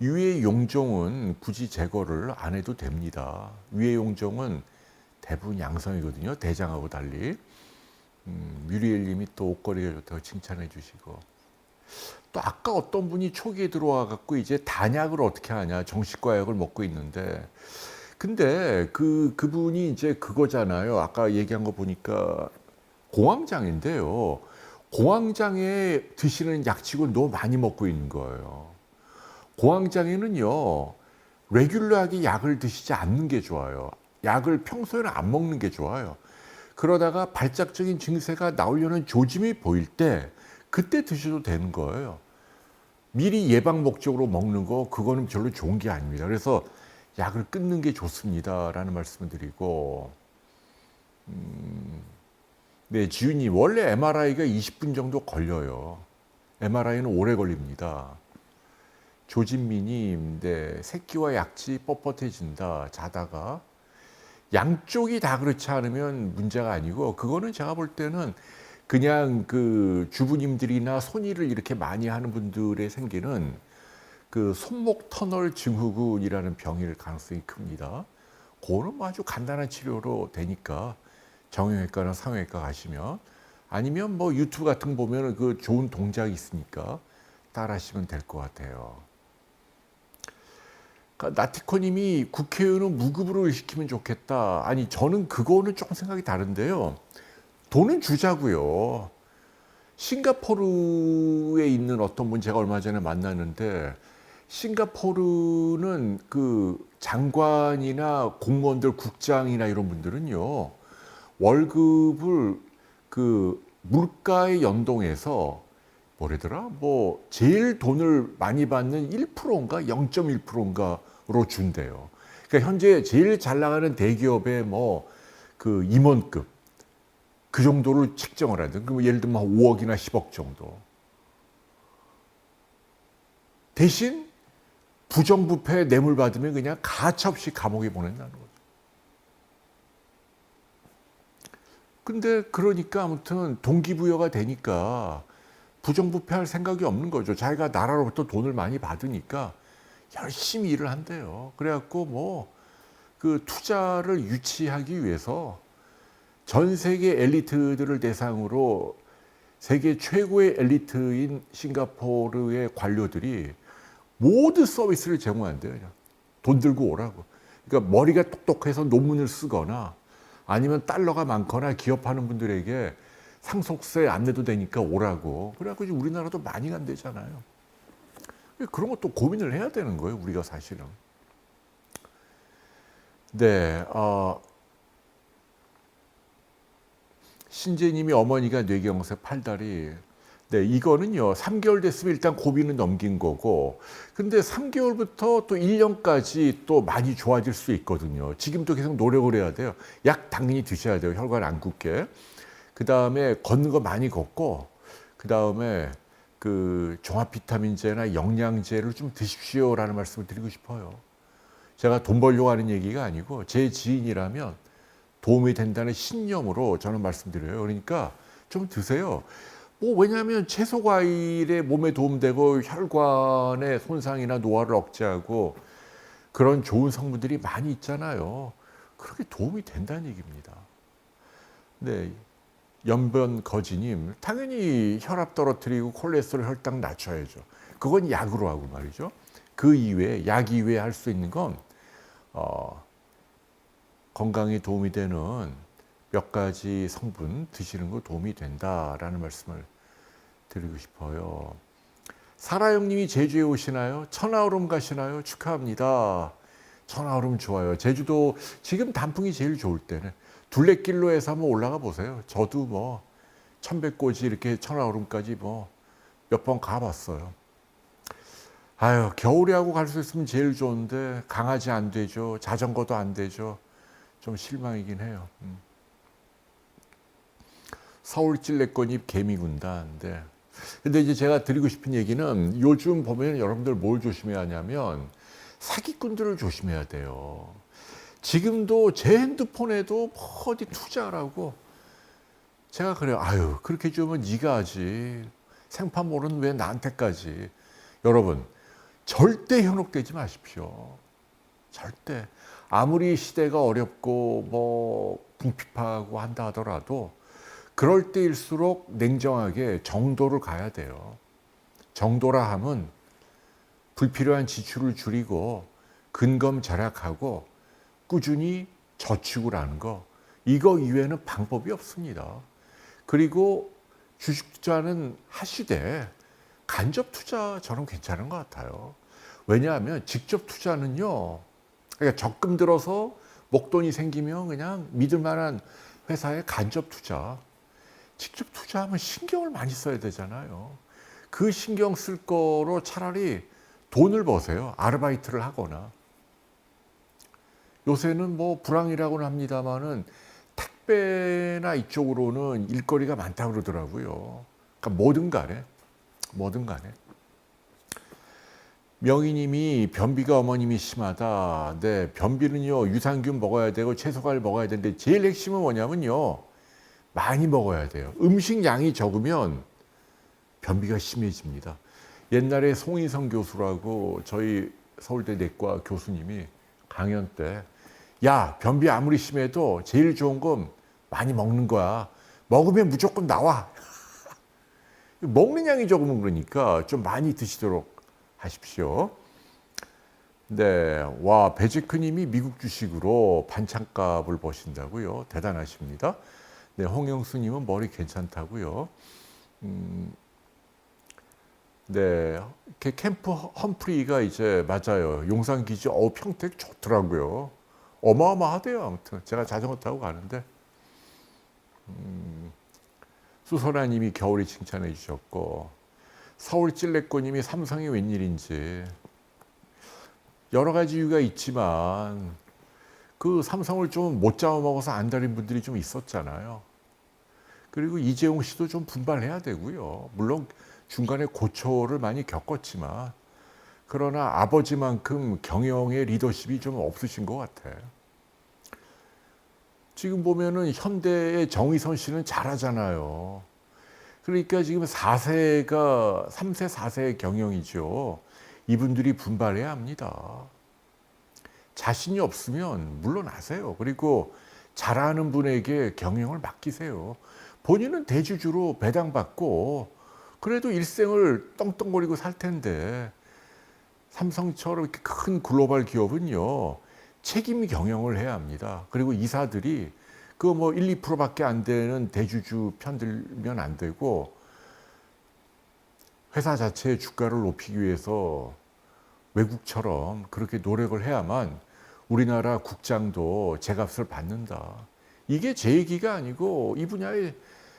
A: 유해 용종은 굳이 제거를 안 해도 됩니다. 유해 용종은 대부분 양성이거든요. 대장하고 달리. 뮤리엘님이 또 옷걸이가 좋다고 칭찬해 주시고. 또 아까 어떤 분이 초기에 들어와 갖고 이제 단약을 어떻게 하냐, 정신과 약을 먹고 있는데, 근데 그분이 이제 그거잖아요. 아까 얘기한 거 보니까 공황장애인데요. 공황장애 드시는 약치고 너무 많이 먹고 있는 거예요. 공황장애는요, 레귤러하게 약을 드시지 않는 게 좋아요. 약을 평소에는 안 먹는 게 좋아요. 그러다가 발작적인 증세가 나오려는 조짐이 보일 때 그때 드셔도 되는 거예요. 미리 예방 목적으로 먹는 거 그거는 별로 좋은 게 아닙니다. 그래서 약을 끊는 게 좋습니다라는 말씀을 드리고, 네, 지윤님, 원래 MRI가 20분 정도 걸려요. MRI는 오래 걸립니다. 조진미님, 네, 새끼와 약지 뻣뻣해진다, 자다가. 양쪽이 다 그렇지 않으면 문제가 아니고, 그거는 제가 볼 때는 그냥 그 주부님들이나 손일을 이렇게 많이 하는 분들에 생기는 그 손목 터널 증후군이라는 병일 가능성이 큽니다. 그거는 뭐 아주 간단한 치료로 되니까 정형외과나 상형외과 가시면, 아니면 뭐 유튜브 같은 거 보면 그 좋은 동작이 있으니까 따라하시면 될 것 같아요. 그러니까 나티코님이 국회의원은 무급으로 시키면 좋겠다. 아니, 저는 그거는 조금 생각이 다른데요. 돈은 주자고요. 싱가포르에 있는 어떤 분 제가 얼마 전에 만났는데, 싱가포르는 그 장관이나 공무원들, 국장이나 이런 분들은요, 월급을 그 물가에 연동해서 뭐래더라? 뭐 제일 돈을 많이 받는 1%인가 0.1%인가로 준대요. 그러니까 현재 제일 잘 나가는 대기업의 뭐 그 임원급 그 정도를 책정을 하든, 그럼 예를 들면 5억이나 10억 정도. 대신 부정부패 뇌물 받으면 그냥 가차없이 감옥에 보낸다는 거죠. 근데 그러니까 아무튼 동기부여가 되니까 부정부패할 생각이 없는 거죠. 자기가 나라로부터 돈을 많이 받으니까 열심히 일을 한대요. 그래갖고 뭐 그 투자를 유치하기 위해서 전 세계 엘리트들을 대상으로 세계 최고의 엘리트인 싱가포르의 관료들이 모든 서비스를 제공한대요. 그냥 돈 들고 오라고. 그러니까 머리가 똑똑해서 논문을 쓰거나 아니면 달러가 많거나 기업하는 분들에게 상속세 안 내도 되니까 오라고. 그래갖고 우리나라도 많이 간대잖아요. 그런 것도 고민을 해야 되는 거예요, 우리가 사실은. 네, 신재님이 어머니가 뇌경색 팔다리. 네, 이거는요, 3개월 됐으면 일단 고비는 넘긴 거고, 근데 3개월부터 또 1년까지 또 많이 좋아질 수 있거든요. 지금도 계속 노력을 해야 돼요. 약 당연히 드셔야 돼요. 혈관 안 굳게. 그 다음에 걷는 거 많이 걷고, 그 다음에 그 종합 비타민제나 영양제를 좀 드십시오라는 말씀을 드리고 싶어요. 제가 돈 벌려고 하는 얘기가 아니고, 제 지인이라면 도움이 된다는 신념으로 저는 말씀드려요. 그러니까 좀 드세요. 뭐 왜냐하면 채소 과일에 몸에 도움되고 혈관의 손상이나 노화를 억제하고 그런 좋은 성분들이 많이 있잖아요. 그렇게 도움이 된다는 얘기입니다. 네, 연변 거지님, 당연히 혈압 떨어뜨리고 콜레스테롤 혈당 낮춰야죠. 그건 약으로 하고 말이죠. 그 이외에 약 이외에 할 수 있는 건 건강에 도움이 되는 몇 가지 성분 드시는 거 도움이 된다라는 말씀을 드리고 싶어요. 사라영님이 제주에 오시나요? 천하오름 가시나요? 축하합니다. 천하오름 좋아요. 제주도 지금 단풍이 제일 좋을 때는 둘레길로 해서 한번 올라가 보세요. 저도 뭐 천백고지 이렇게 천하오름까지 뭐 몇 번 가봤어요. 아유, 겨울에 하고 갈 수 있으면 제일 좋은데 강아지 안 되죠. 자전거도 안 되죠. 좀 실망이긴 해요. 서울 찔레꽃잎 개미군단. 네. 근데 이제 제가 드리고 싶은 얘기는 요즘 보면 여러분들 뭘 조심해야 하냐면 사기꾼들을 조심해야 돼요. 지금도 제 핸드폰에도 뭐 어디 투자라고 제가 그래요. 아유, 그렇게 주면 네가 하지. 생판몰은 왜 나한테까지. 여러분, 절대 현혹되지 마십시오. 절대. 아무리 시대가 어렵고 뭐 궁핍하고 한다 하더라도 그럴 때일수록 냉정하게 정도를 가야 돼요. 정도라 함은 불필요한 지출을 줄이고 근검 절약하고 꾸준히 저축을 하는 거. 이거 이외에는 방법이 없습니다. 그리고 주식 투자는 하시되 간접 투자 저는 괜찮은 것 같아요. 왜냐하면 직접 투자는요. 그러니까 적금 들어서 목돈이 생기면 그냥 믿을 만한 회사에 간접 투자. 직접 투자하면 신경을 많이 써야 되잖아요. 그 신경 쓸 거로 차라리 돈을 버세요. 아르바이트를 하거나. 요새는 뭐 불황이라고는 합니다만은 택배나 이쪽으로는 일거리가 많다고 그러더라고요. 그러니까 뭐든 간에. 명희님이 변비가 어머님이 심하다. 네, 변비는요 유산균 먹어야 되고 채소과일 먹어야 되는데 제일 핵심은 뭐냐면요. 많이 먹어야 돼요. 음식 양이 적으면 변비가 심해집니다. 옛날에 송인성 교수라고 저희 서울대 내과 교수님이 강연 때 야, 변비 아무리 심해도 제일 좋은 건 많이 먹는 거야. 먹으면 무조건 나와. 먹는 양이 적으면 그러니까 좀 많이 드시도록 하십시오. 네, 와, 배지크님이 미국 주식으로 반찬값을 버신다고요. 대단하십니다. 네, 홍영수님은 머리 괜찮다고요. 네, 캠프 험프리가 이제 맞아요. 용산기지 평택 좋더라고요. 어마어마하대요. 아무튼 제가 자전거 타고 가는데 수선아님이 겨울이 칭찬해 주셨고 서울 찔레꼬님이 삼성이 웬일인지 여러 가지 이유가 있지만 그 삼성을 좀 못 잡아먹어서 안달인 분들이 좀 있었잖아요. 그리고 이재용 씨도 좀 분발해야 되고요. 물론 중간에 고초를 많이 겪었지만 그러나 아버지만큼 경영의 리더십이 좀 없으신 것 같아요. 지금 보면은 현대의 정의선 씨는 잘하잖아요. 그러니까 지금 4세가 3세, 4세의 경영이죠. 이분들이 분발해야 합니다. 자신이 없으면 물러나세요. 그리고 잘하는 분에게 경영을 맡기세요. 본인은 대주주로 배당받고 그래도 일생을 떵떵거리고 살 텐데 삼성처럼 이렇게 큰 글로벌 기업은요. 책임 경영을 해야 합니다. 그리고 이사들이 그 뭐 1, 2%밖에 안 되는 대주주 편들면 안 되고 회사 자체의 주가를 높이기 위해서 외국처럼 그렇게 노력을 해야만 우리나라 국장도 제값을 받는다. 이게 제 얘기가 아니고 이 분야의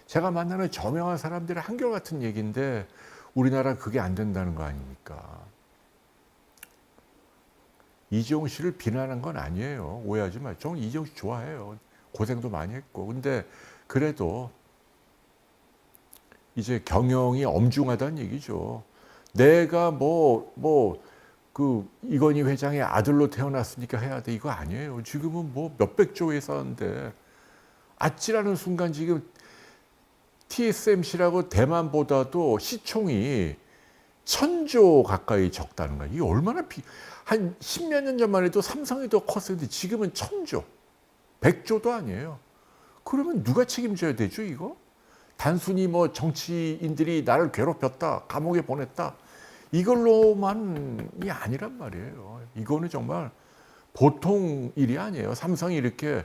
A: 제가 만나는 저명한 사람들의 한결같은 얘기인데 우리나라 그게 안 된다는 거 아닙니까? 이재용 씨를 비난한 건 아니에요. 오해하지 마요. 저는 이재용 씨 좋아해요. 고생도 많이 했고. 근데 그래도 이제 경영이 엄중하다는 얘기죠. 내가 이건희 회장의 아들로 태어났으니까 해야 돼. 이거 아니에요. 지금은 뭐 몇백조 회사인데 아찔하는 순간 지금 TSMC라고 대만보다도 시총이 1000조 가까이 적다는 거야. 이게 얼마나 한 10몇 년 전만 해도 삼성이 더 컸었는데 지금은 1000조, 100조도 아니에요. 그러면 누가 책임져야 되죠, 이거? 단순히 뭐 정치인들이 나를 괴롭혔다, 감옥에 보냈다, 이걸로만이 아니란 말이에요. 이거는 정말 보통 일이 아니에요. 삼성이 이렇게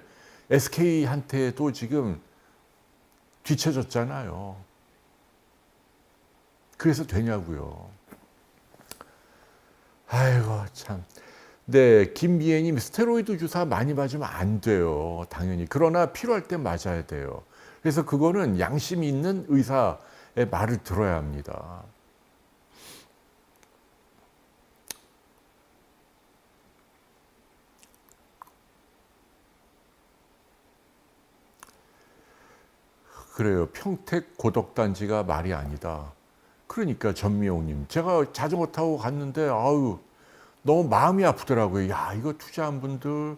A: SK한테도 지금 뒤쳐졌잖아요. 그래서 되냐고요. 아이고 참. 네, 김미애님 스테로이드 주사 많이 맞으면 안 돼요. 당연히. 그러나 필요할 때 맞아야 돼요. 그래서 그거는 양심이 있는 의사의 말을 들어야 합니다. 그래요. 평택 고덕단지가 말이 아니다. 그러니까 전미용님, 제가 자전거 타고 갔는데 아유 너무 마음이 아프더라고요. 야, 이거 투자한 분들,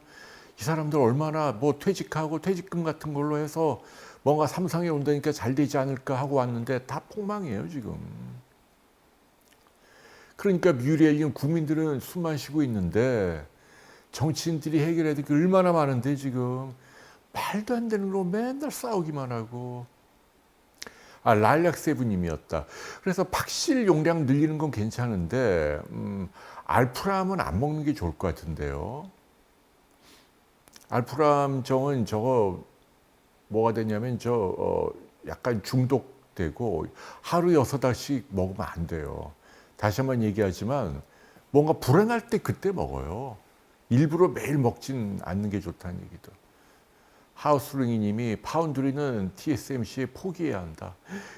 A: 이 사람들 얼마나 뭐 퇴직하고 퇴직금 같은 걸로 해서 뭔가 삼성에 온다니까 잘 되지 않을까 하고 왔는데 다 폭망이에요 지금. 그러니까 뮤리엘님, 국민들은 숨만 쉬고 있는데 정치인들이 해결해야 될 게 얼마나 많은데 지금 말도 안 되는 걸로 맨날 싸우기만 하고. 아, 랄락세브님이었다. 그래서 박실 용량 늘리는 건 괜찮은데 알프람은 안 먹는 게 좋을 것 같은데요. 알프람 정은 저거 뭐가 되냐면 약간 중독되고 하루 6알씩 먹으면 안 돼요. 다시 한번 얘기하지만 뭔가 불안할 때 그때 먹어요. 일부러 매일 먹진 않는 게 좋다는 얘기도. 하우스링이 님이 파운드리는 TSMC에 포기해야 한다.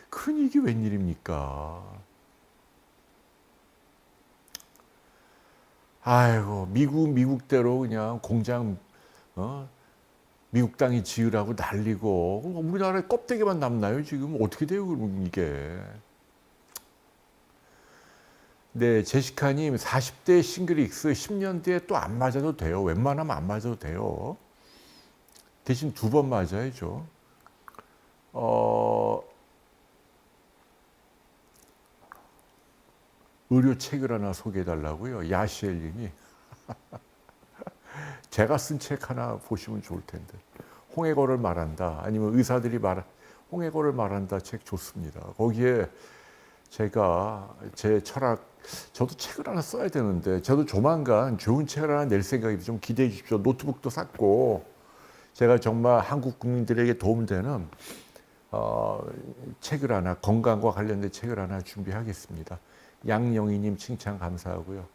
A: 그런 얘기 웬일입니까? 아이고, 미국대로 그냥 공장, 미국 땅이 지으라고 난리고, 우리나라에 껍데기만 남나요? 지금 어떻게 돼요, 그럼 이게? 네, 제시카님, 40대 싱글익스 10년 뒤에 또 안 맞아도 돼요. 웬만하면 안 맞아도 돼요. 대신 2번 맞아야죠. 의료 책을 하나 소개해달라고요. 야시엘님이. 제가 쓴 책 하나 보시면 좋을 텐데. 홍해고를 말한다. 아니면 의사들이 홍해고를 말한다. 책 좋습니다. 거기에 제가 제 철학, 저도 책을 하나 써야 되는데, 저도 조만간 좋은 책을 하나 낼 생각이, 좀 기대해 주십시오. 노트북도 샀고, 제가 정말 한국 국민들에게 도움되는 책을 하나, 건강과 관련된 책을 하나 준비하겠습니다. 양영희님 칭찬 감사하고요.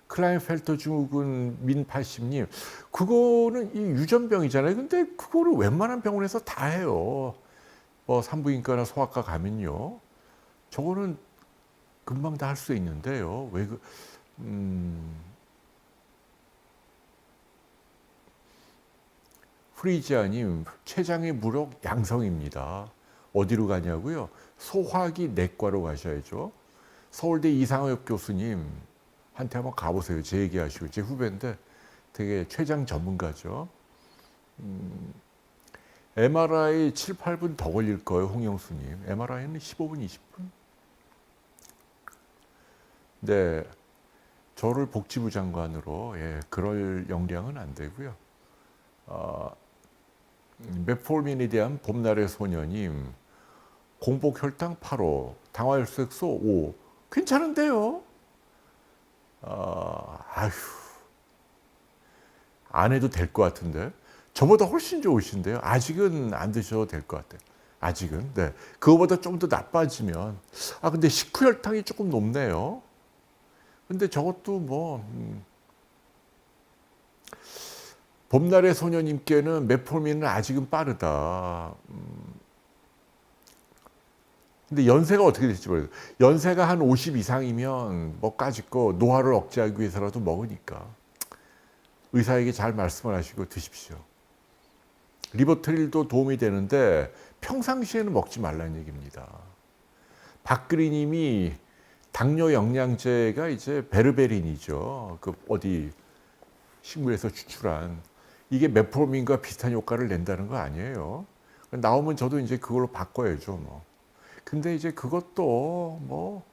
A: 클라인펠터 증후군 민80님, 그거는 이 유전병이잖아요. 근데 그거를 웬만한 병원에서 다 해요. 뭐 산부인과나 소아과 가면요. 저거는 금방 다 할 수 있는데요. 왜 프리지아님, 췌장의 무력 양성입니다. 어디로 가냐고요? 소화기 내과로 가셔야죠. 서울대 이상엽 교수님 한테 한번 가보세요. 제 얘기하시고. 제 후배인데 되게 췌장 전문가죠. MRI 7, 8분 더 걸릴 거예요. 홍영수님. MRI는 15분, 20분. 네, 저를 복지부 장관으로 그럴 역량은 안 되고요. 메폴민에 대한 봄날의 소녀님, 공복 혈당 8호, 당화혈색소 5, 괜찮은데요? 아휴, 안 해도 될 것 같은데. 저보다 훨씬 좋으신데요. 아직은 안 드셔도 될 것 같아요. 아직은. 네. 그거보다 좀 더 나빠지면. 근데 식후혈당이 조금 높네요. 근데 저것도 봄날의 소녀님께는 메폴민은 아직은 빠르다. 근데 연세가 어떻게 될지 모르겠어요. 연세가 한 50 이상이면 뭐까짓 거 노화를 억제하기 위해서라도 먹으니까 의사에게 잘 말씀을 하시고 드십시오. 리보트릴도 도움이 되는데 평상시에는 먹지 말라는 얘기입니다. 박그리 님이 당뇨 영양제가 이제 베르베린이죠. 그 어디 식물에서 추출한 이게 메프로민과 비슷한 효과를 낸다는 거 아니에요. 나오면 저도 이제 그걸로 바꿔야죠, 뭐. 근데 이제 그것도 뭐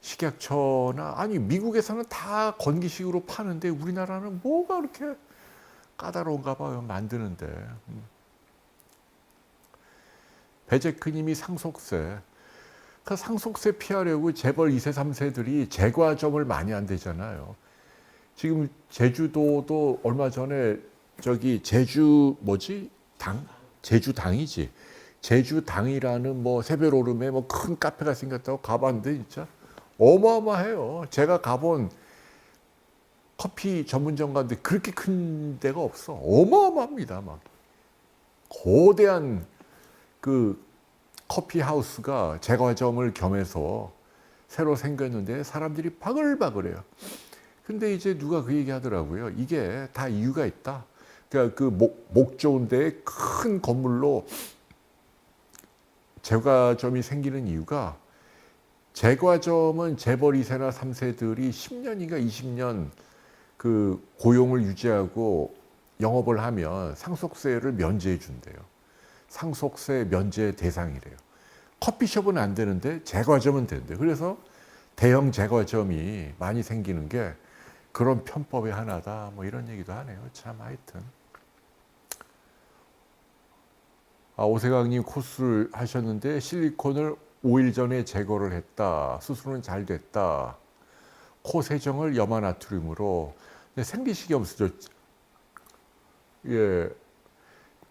A: 식약처나 아니 미국에서는 다 건기식으로 파는데 우리나라는 뭐가 그렇게 까다로운가 봐요, 만드는데. 배제크님이 상속세. 그 상속세 피하려고 재벌 2세, 3세들이 재과점을 많이 안 되잖아요. 지금 제주도도 얼마 전에 저기 제주 뭐지? 제주당이지. 제주당이라는 뭐 새별오름에 뭐 큰 카페가 생겼다고 가봤는데 진짜 어마어마해요. 제가 가본 커피 전문점 갔는데 그렇게 큰 데가 없어. 어마어마합니다. 막 거대한 그 커피 하우스가 제과점을 겸해서 새로 생겼는데 사람들이 바글바글해요. 근데 이제 누가 그 얘기 하더라고요. 이게 다 이유가 있다. 그러니까 그 목 좋은 데에 큰 건물로 제과점이 생기는 이유가 제과점은 재벌 2세나 3세들이 10년인가 20년 그 고용을 유지하고 영업을 하면 상속세를 면제해 준대요. 상속세 면제 대상이래요. 커피숍은 안 되는데 제과점은 된대요. 그래서 대형 제과점이 많이 생기는 게 그런 편법의 하나다. 뭐 이런 얘기도 하네요. 참 하여튼. 오세강님 코수를 하셨는데 실리콘을 5일 전에 제거를 했다. 수술은 잘 됐다. 코 세정을 염화나트륨으로. 생리식염수죠. 예.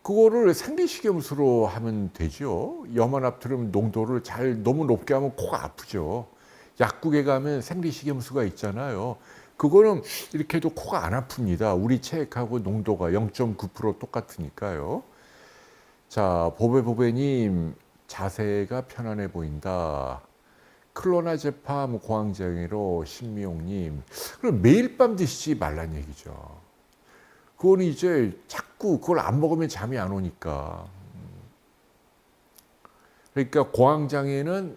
A: 그거를 생리식염수로 하면 되죠. 염화나트륨 농도를 너무 높게 하면 코가 아프죠. 약국에 가면 생리식염수가 있잖아요. 그거는 이렇게 해도 코가 안 아픕니다. 우리 체액하고 농도가 0.9% 똑같으니까요. 자, 보배보배님 자세가 편안해 보인다. 클로나제팜 고황장애로 신미용님. 그럼 매일 밤 드시지 말란 얘기죠. 그거는 이제 자꾸 그걸 안 먹으면 잠이 안 오니까. 그러니까 고황장애는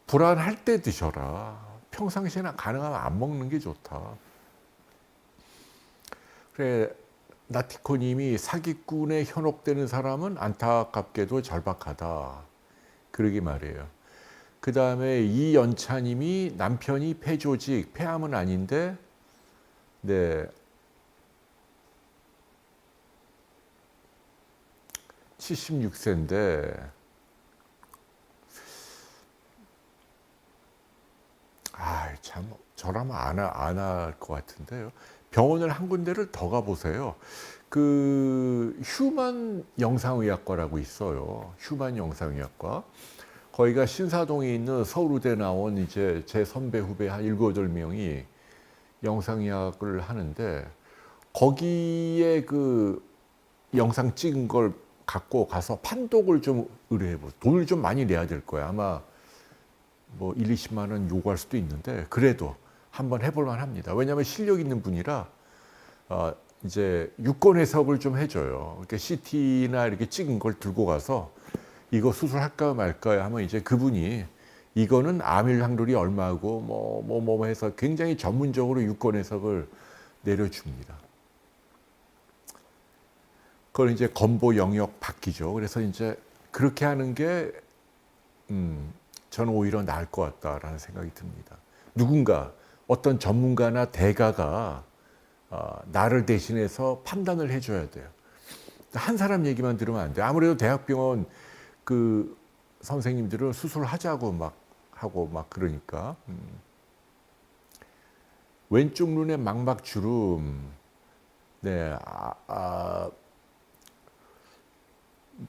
A: 불안할 때 드셔라. 평상시에는 가능하면 안 먹는 게 좋다. 그래, 나티코님이 사기꾼에 현혹되는 사람은 안타깝게도 절박하다. 그러게 말이에요. 그 다음에 이연차님이 남편이 폐조직, 폐암은 아닌데, 네. 76세인데, 참, 저라면 안 할 것 같은데요. 병원을 한 군데를 더 가보세요. 그, 휴먼 영상의학과라고 있어요. 휴먼 영상의학과. 거기가 신사동에 있는 서울의대 나온 이제 제 선배 후배 한 7, 8명이 영상의학을 하는데, 거기에 그 영상 찍은 걸 갖고 가서 판독을 좀 의뢰해보. 돈을 좀 많이 내야 될 거야. 아마 뭐 1, 20만 원 요구할 수도 있는데 그래도 한번 해볼만 합니다. 왜냐하면 실력 있는 분이라 이제 유권 해석을 좀 해줘요. 이렇게 CT나 이렇게 찍은 걸 들고 가서 이거 수술할까 말까 하면 이제 그분이 이거는 암일 확률이 얼마고 뭐 해서 굉장히 전문적으로 유권 해석을 내려줍니다. 그걸 이제 건보 영역 바뀌죠. 그래서 이제 그렇게 하는 게 저는 오히려 나을 것 같다라는 생각이 듭니다. 누군가 어떤 전문가나 대가가 나를 대신해서 판단을 해줘야 돼요. 한 사람 얘기만 들으면 안 돼요. 아무래도 대학병원 그 선생님들은 수술하자고 막 하고 막 그러니까. 왼쪽 눈에 망막 주름. 네,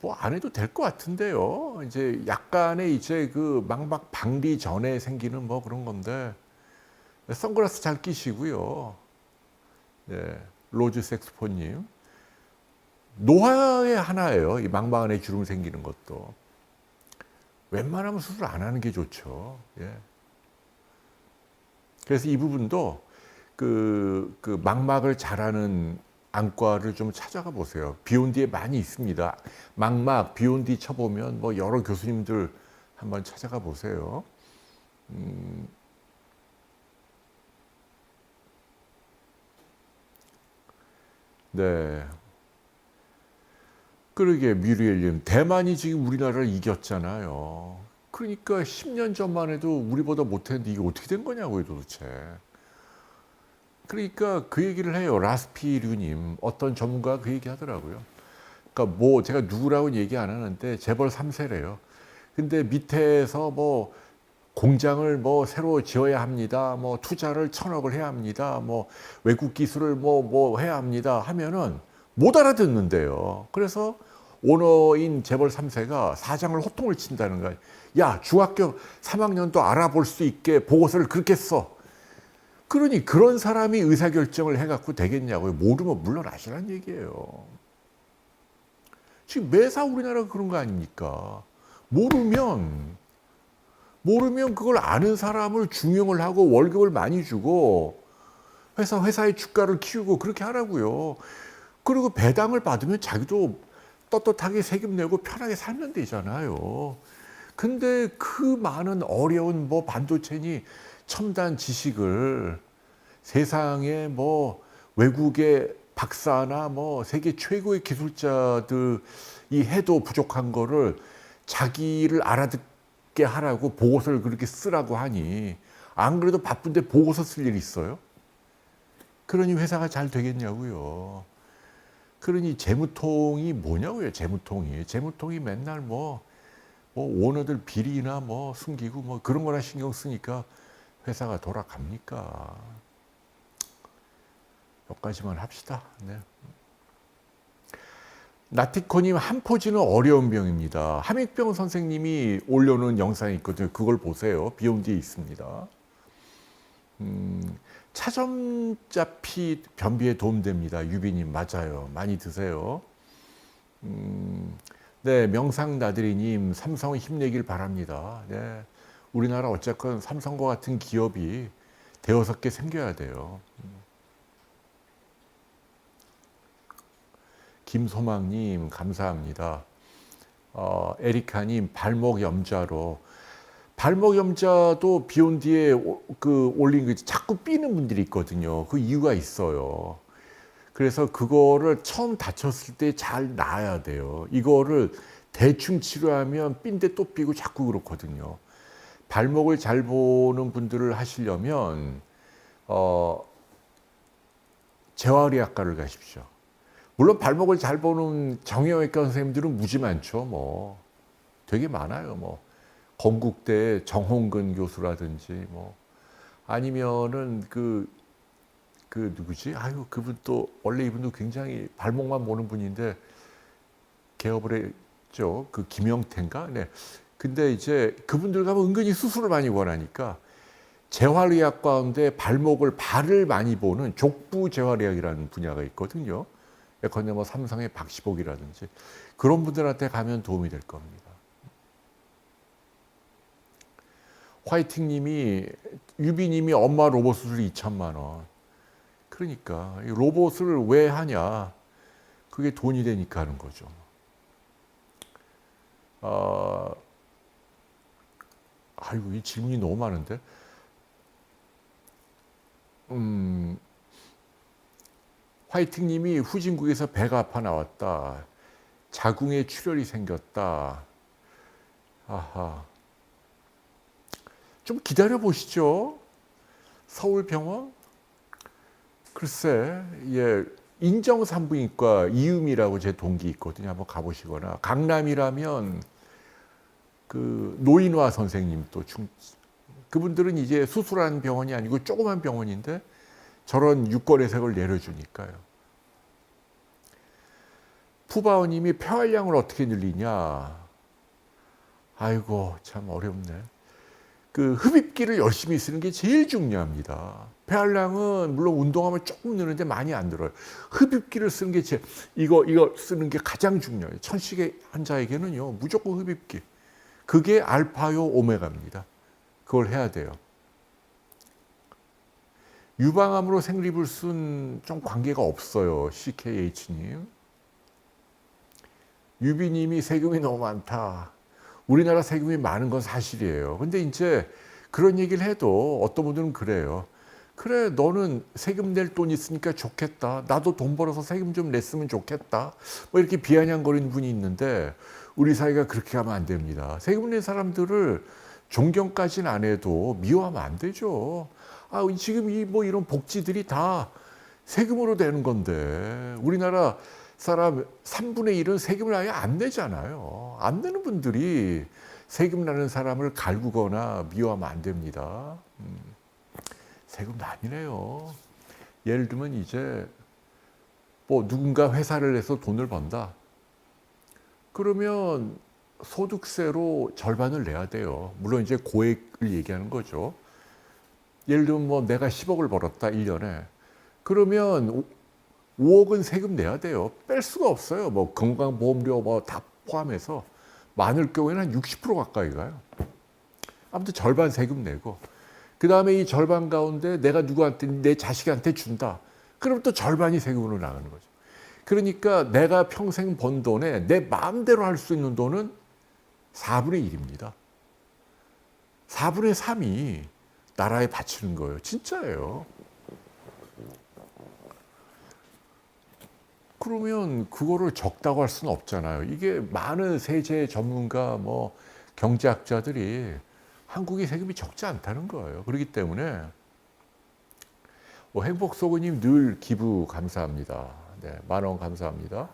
A: 뭐 안 해도 될 것 같은데요. 이제 약간의 이제 그 망막 방리 전에 생기는 뭐 그런 건데 선글라스 잘 끼시고요. 네, 로즈 섹스폰님 노화의 하나예요. 이 망막 안에 주름 생기는 것도. 웬만하면 수술 안 하는 게 좋죠. 예. 그래서 이 부분도 그 망막을 잘하는 안과를 좀 찾아가 보세요. 비욘디에 많이 있습니다. 망막, 비욘디 쳐보면 뭐 여러 교수님들 한번 찾아가 보세요. 네. 그러게 뮤리엘님, 대만이 지금 우리나라를 이겼잖아요. 그러니까 10년 전만 해도 우리보다 못했는데 이게 어떻게 된 거냐고요, 도대체. 그러니까 그 얘기를 해요. 라스피류님, 어떤 전문가가 그 얘기 하더라고요. 그러니까 뭐 제가 누구라고는 얘기 안 하는데 재벌 3세래요. 근데 밑에서 뭐 공장을 뭐 새로 지어야 합니다. 뭐 투자를 1,000억을 해야 합니다. 뭐 외국 기술을 뭐 해야 합니다. 하면은 못 알아듣는데요. 그래서 오너인 재벌 3세가 사장을 호통을 친다는 거야. 야, 중학교 3학년도 알아볼 수 있게 보고서를 그렇게 써. 그러니 그런 사람이 의사결정을 해갖고 되겠냐고요. 모르면 물러나시라는 얘기예요. 지금 매사 우리나라가 그런 거 아닙니까? 모르면 그걸 아는 사람을 중용을 하고 월급을 많이 주고 회사의 주가를 키우고 그렇게 하라고요. 그리고 배당을 받으면 자기도 떳떳하게 세금 내고 편하게 살면 되잖아요. 근데 그 많은 어려운 뭐 반도체니 첨단 지식을 세상에 뭐 외국의 박사나 뭐 세계 최고의 기술자들이 해도 부족한 거를 자기를 알아듣게 하라고 보고서를 그렇게 쓰라고 하니 안 그래도 바쁜데 보고서 쓸 일 있어요? 그러니 회사가 잘 되겠냐고요. 그러니 재무통이 뭐냐고요, 재무통이 맨날 뭐 오너들 비리나 뭐 숨기고 뭐 그런 거나 신경 쓰니까 회사가 돌아갑니까? 여기까지만 합시다. 네. 나티코님, 한포지는 어려운 병입니다. 함익병 선생님이 올려놓은 영상이 있거든요. 그걸 보세요. 비욘디에 있습니다. 차점자피 변비에 도움됩니다. 유비님, 맞아요. 많이 드세요. 네, 명상나들이님, 삼성 힘내길 바랍니다. 네, 우리나라 어쨌건 삼성과 같은 기업이 대여섯 개 생겨야 돼요. 김소망님, 감사합니다. 에리카님, 발목 염좌로. 발목 염좌도 비욘디에 올린 거 자꾸 삐는 분들이 있거든요. 그 이유가 있어요. 그래서 그거를 처음 다쳤을 때 잘 놔야 돼요. 이거를 대충 치료하면 삔데 또 삐고 자꾸 그렇거든요. 발목을 잘 보는 분들을 하시려면 재활의학과를 가십시오. 물론 발목을 잘 보는 정형외과 선생님들은 무지 많죠. 뭐 되게 많아요. 뭐 건국대 정홍근 교수라든지 뭐 아니면은 그 누구지? 아유, 그분 또 원래 이분도 굉장히 발목만 보는 분인데 개업을 했죠. 그 김영태인가? 네. 근데 이제 그분들 가면 은근히 수술을 많이 원하니까 재활의학 가운데 발을 많이 보는 족부 재활의학이라는 분야가 있거든요. 예컨대 뭐 삼성의 박시복이라든지 그런 분들한테 가면 도움이 될 겁니다. 화이팅님이, 유비님이 엄마 로봇 수술 2천만 원. 그러니까 이 로봇을 왜 하냐? 그게 돈이 되니까 하는 거죠. 아이고, 이 질문이 너무 많은데. 화이팅님이 후진국에서 배가 아파 나왔다. 자궁에 출혈이 생겼다. 아하. 좀 기다려 보시죠. 서울병원? 글쎄, 예, 인정산부인과 이음이라고 제 동기 있거든요. 한번 가보시거나. 강남이라면 그 노인화 선생님 또 그분들은 이제 수술하는 병원이 아니고 조그만 병원인데 저런 유권혜색을 내려주니까요. 푸바오님이 폐활량을 어떻게 늘리냐? 아이고, 참 어렵네. 그 흡입기를 열심히 쓰는 게 제일 중요합니다. 폐활량은 물론 운동하면 조금 느는데 많이 안 들어요. 흡입기를 쓰는 게 이거 쓰는 게 가장 중요해요. 천식의 환자에게는요, 무조건 흡입기. 그게 알파요 오메가입니다. 그걸 해야 돼요. 유방암으로 생리불순 좀 관계가 없어요. CKH님. 유비님이 세금이 너무 많다. 우리나라 세금이 많은 건 사실이에요. 근데 이제 그런 얘기를 해도 어떤 분들은 그래요. 그래, 너는 세금 낼 돈 있으니까 좋겠다. 나도 돈 벌어서 세금 좀 냈으면 좋겠다. 뭐 이렇게 비아냥거리는 분이 있는데 우리 사회가 그렇게 하면 안 됩니다. 세금 낸 사람들을 존경까지는 안 해도 미워하면 안 되죠. 아, 지금 뭐 이런 복지들이 다 세금으로 되는 건데 우리나라 사람 3분의 1은 세금을 아예 안 내잖아요. 안 내는 분들이 세금 나는 사람을 갈구거나 미워하면 안 됩니다. 세금 많이 내요. 예를 들면 이제 뭐 누군가 회사를 내서 돈을 번다. 그러면 소득세로 절반을 내야 돼요. 물론 이제 고액을 얘기하는 거죠. 예를 들면 뭐 내가 10억을 벌었다 1년에. 그러면 5억은 세금 내야 돼요. 뺄 수가 없어요. 뭐 건강보험료 뭐 다 포함해서 많을 경우에는 한 60% 가까이 가요. 아무튼 절반 세금 내고 그 다음에 이 절반 가운데 내가 누구한테 내 자식한테 준다. 그럼 또 절반이 세금으로 나가는 거죠. 그러니까 내가 평생 번 돈에 내 마음대로 할 수 있는 돈은 4분의 1입니다. 4분의 3이 나라에 바치는 거예요. 진짜예요. 그러면 그거를 적다고 할 수는 없잖아요. 이게 많은 세제 전문가, 뭐 경제학자들이 한국의 세금이 적지 않다는 거예요. 그렇기 때문에 행복소고님 늘 기부 감사합니다. 네, 10,000원 감사합니다.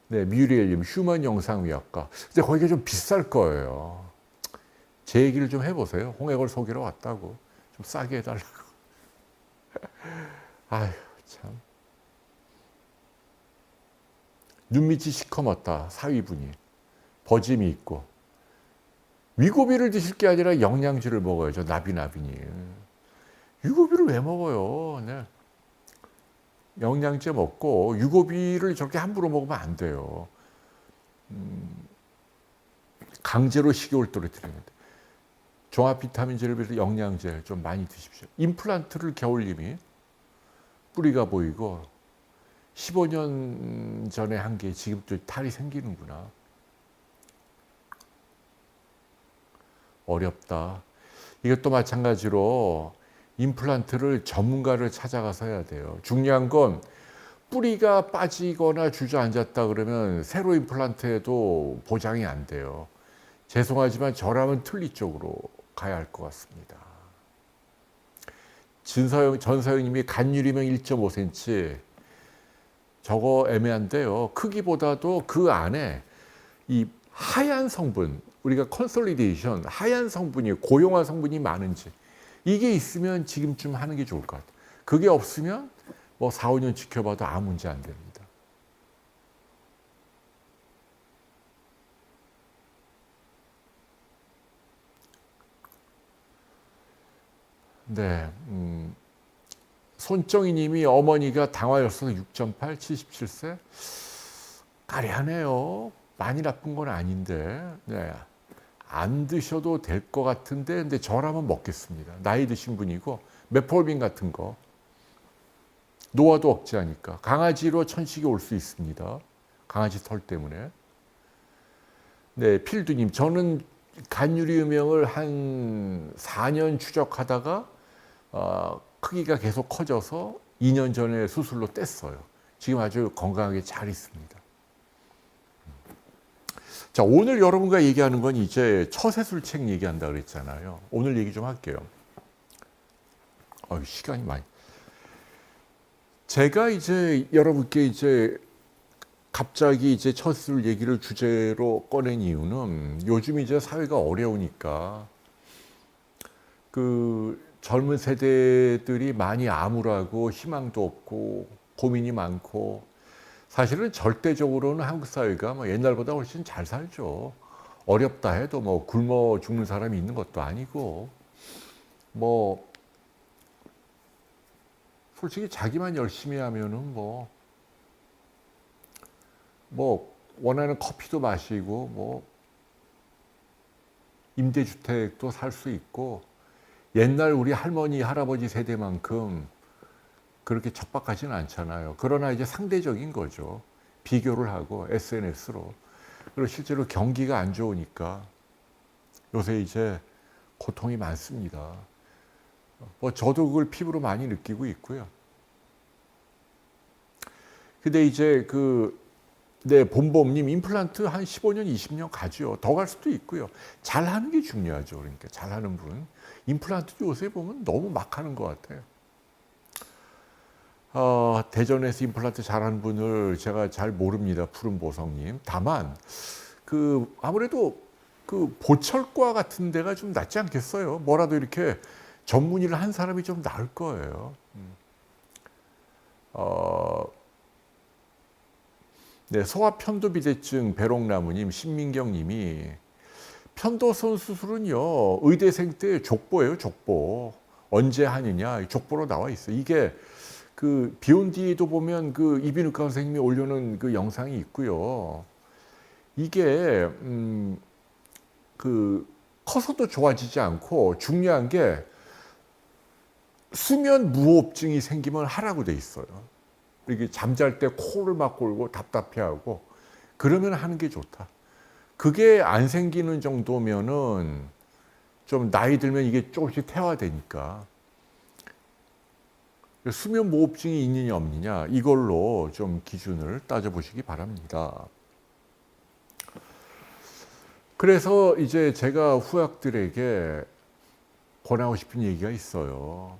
A: 네, 뮤리엘님 휴먼 영상의학과. 근데 거기가 좀 비쌀 거예요. 제 얘기를 좀 해보세요. 홍해걸 속이러 왔다고. 좀 싸게 해달라고. 아휴, 참. 눈밑이 시커멓다. 사위분이. 버짐이 있고. 위고비를 드실 게 아니라 영양제를 먹어야죠. 나비나비니. 위고비를 왜 먹어요? 네. 영양제 먹고 위고비를 저렇게 함부로 먹으면 안 돼요. 강제로 식욕을 떨어뜨리는 데 종합 비타민제를 비해서 영양제 좀 많이 드십시오. 임플란트를 겨울님이 뿌리가 보이고 15년 전에 한 게 지금 또 탈이 생기는구나. 어렵다. 이것도 마찬가지로 임플란트를 전문가를 찾아가서 해야 돼요. 중요한 건 뿌리가 빠지거나 주저앉았다 그러면 새로 임플란트에도 보장이 안 돼요. 죄송하지만 저라면 틀리 쪽으로 가야 할 것 같습니다. 전서영님이 간유리명 1.5cm 저거 애매한데요. 크기보다도 그 안에 이 하얀 성분, 우리가 컨솔리데이션, 하얀 성분이 고용화 성분이 많은지 이게 있으면 지금쯤 하는 게 좋을 것 같아요. 그게 없으면 뭐 4, 5년 지켜봐도 아무 문제 안 됩니다. 네, 손정희 님이 어머니가 당화혈성 6.8, 77세? 까리하네요. 많이 나쁜 건 아닌데, 네. 안 드셔도 될 것 같은데, 근데 저라면 먹겠습니다. 나이 드신 분이고, 메폴빈 같은 거. 노화도 억제하니까. 강아지로 천식이 올 수 있습니다. 강아지 털 때문에. 네, 필두님. 저는 간유리음형을 한 4년 추적하다가, 크기가 계속 커져서 2년 전에 수술로 뗐어요. 지금 아주 건강하게 잘 있습니다. 자, 오늘 여러분과 얘기하는 건 이제 처세술책 얘기한다 그랬잖아요. 오늘 얘기 좀 할게요. 시간이 많이. 제가 이제 여러분께 이제 갑자기 이제 처세술 얘기를 주제로 꺼낸 이유는 요즘 이제 사회가 어려우니까 그 젊은 세대들이 많이 암울하고 희망도 없고 고민이 많고 사실은 절대적으로는 한국 사회가 뭐 옛날보다 훨씬 잘 살죠. 어렵다 해도 뭐 굶어 죽는 사람이 있는 것도 아니고 뭐 솔직히 자기만 열심히 하면은 뭐 원하는 커피도 마시고 뭐 임대주택도 살 수 있고 옛날 우리 할머니, 할아버지 세대만큼 그렇게 척박하지는 않잖아요. 그러나 이제 상대적인 거죠. 비교를 하고 SNS로. 그리고 실제로 경기가 안 좋으니까 요새 이제 고통이 많습니다. 뭐 저도 그걸 피부로 많이 느끼고 있고요. 근데 이제 본범님 임플란트 한 15년, 20년 가죠. 더 갈 수도 있고요. 잘하는 게 중요하죠. 그러니까 잘하는 분. 임플란트도 요새 보면 너무 막 하는 것 같아요. 대전에서 임플란트 잘하는 분을 제가 잘 모릅니다. 푸른보성님. 다만 아무래도 보철과 같은 데가 좀 낫지 않겠어요. 뭐라도 이렇게 전문의를 한 사람이 좀 나을 거예요. 네, 소아편도비대증 배롱나무님, 신민경님이 편도선 수술은요 의대생 때 족보예요, 족보. 언제 하느냐 족보로 나와 있어요. 이게 비온 뒤에도 보면 이비인후과 선생님이 올려놓은 영상이 있고요. 이게 커서도 좋아지지 않고 중요한 게 수면 무호흡증이 생기면 하라고 돼 있어요. 이게 잠잘 때 코를 막 골고 답답해하고 그러면 하는 게 좋다. 그게 안 생기는 정도면은 좀 나이 들면 이게 조금씩 퇴화되니까 수면 무호흡증이 있느냐 없느냐 이걸로 좀 기준을 따져보시기 바랍니다. 그래서 이제 제가 후약들에게 권하고 싶은 얘기가 있어요.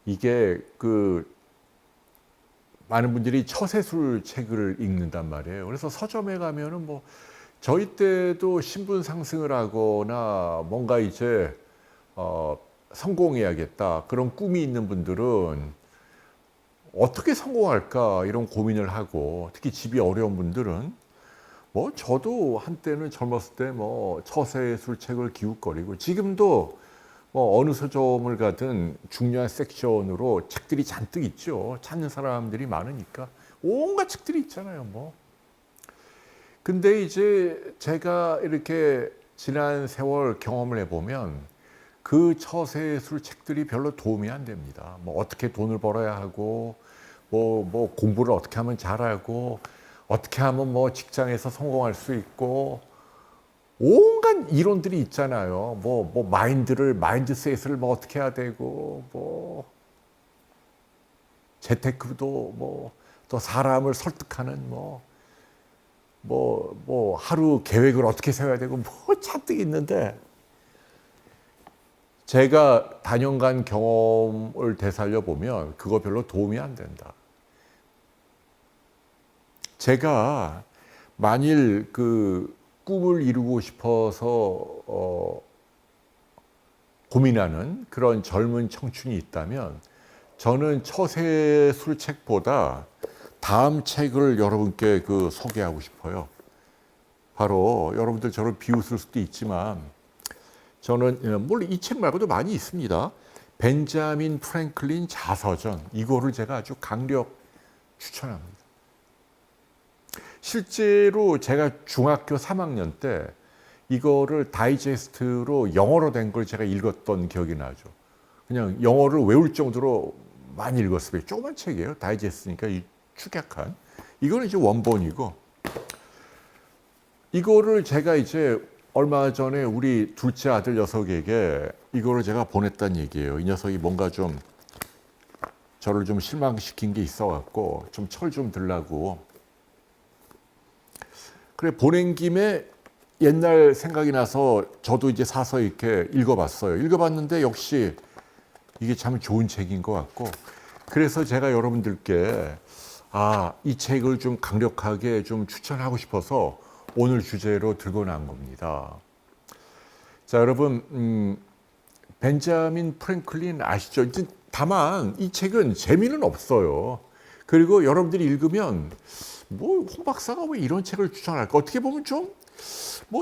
A: 이게 많은 분들이 처세술 책을 읽는단 말이에요. 그래서 서점에 가면은 뭐 저희 때도 신분 상승을 하거나 뭔가 이제 성공해야겠다 그런 꿈이 있는 분들은 어떻게 성공할까 이런 고민을 하고 특히 집이 어려운 분들은 뭐 저도 한때는 젊었을 때 뭐 처세술 책을 기웃거리고 지금도 뭐 어느 서점을 가든 중요한 섹션으로 책들이 잔뜩 있죠. 찾는 사람들이 많으니까 온갖 책들이 있잖아요. 뭐. 근데 이제 제가 이렇게 지난 세월 경험을 해보면 그 처세술 책들이 별로 도움이 안 됩니다. 뭐 어떻게 돈을 벌어야 하고 뭐 공부를 어떻게 하면 잘하고 어떻게 하면 뭐 직장에서 성공할 수 있고 온갖 이론들이 있잖아요. 마인드셋을 뭐 어떻게 해야 되고, 재테크도 또 사람을 설득하는 하루 계획을 어떻게 세워야 되고, 잔뜩 있는데, 제가 다년간 경험을 되살려 보면 그거 별로 도움이 안 된다. 제가 만일 꿈을 이루고 싶어서 고민하는 그런 젊은 청춘이 있다면 저는 처세술 책보다 다음 책을 여러분께 소개하고 싶어요. 바로 여러분들 저를 비웃을 수도 있지만 저는 물론 이 책 말고도 많이 있습니다. 벤자민 프랭클린 자서전 이거를 제가 아주 강력 추천합니다. 실제로 제가 중학교 3학년 때 이거를 다이제스트로 영어로 된 걸 제가 읽었던 기억이 나죠. 그냥 영어를 외울 정도로 많이 읽었어요. 조그만 책이에요. 다이제스트니까 축약한. 이거는 이제 원본이고 이거를 제가 이제 얼마 전에 우리 둘째 아들 녀석에게 이거를 제가 보냈다는 얘기예요. 이 녀석이 뭔가 좀 저를 좀 실망시킨 게 있어갖고 좀 철 좀 들라고. 그래 보낸 김에 옛날 생각이 나서 저도 이제 사서 이렇게 읽어봤어요. 읽어봤는데 역시 이게 참 좋은 책인 것 같고 그래서 제가 여러분들께 이 책을 좀 강력하게 좀 추천하고 싶어서 오늘 주제로 들고 나온 겁니다. 자, 여러분 벤자민 프랭클린 아시죠? 다만 이 책은 재미는 없어요. 그리고 여러분들이 읽으면 홍 박사가 왜 이런 책을 추천할까? 어떻게 보면 좀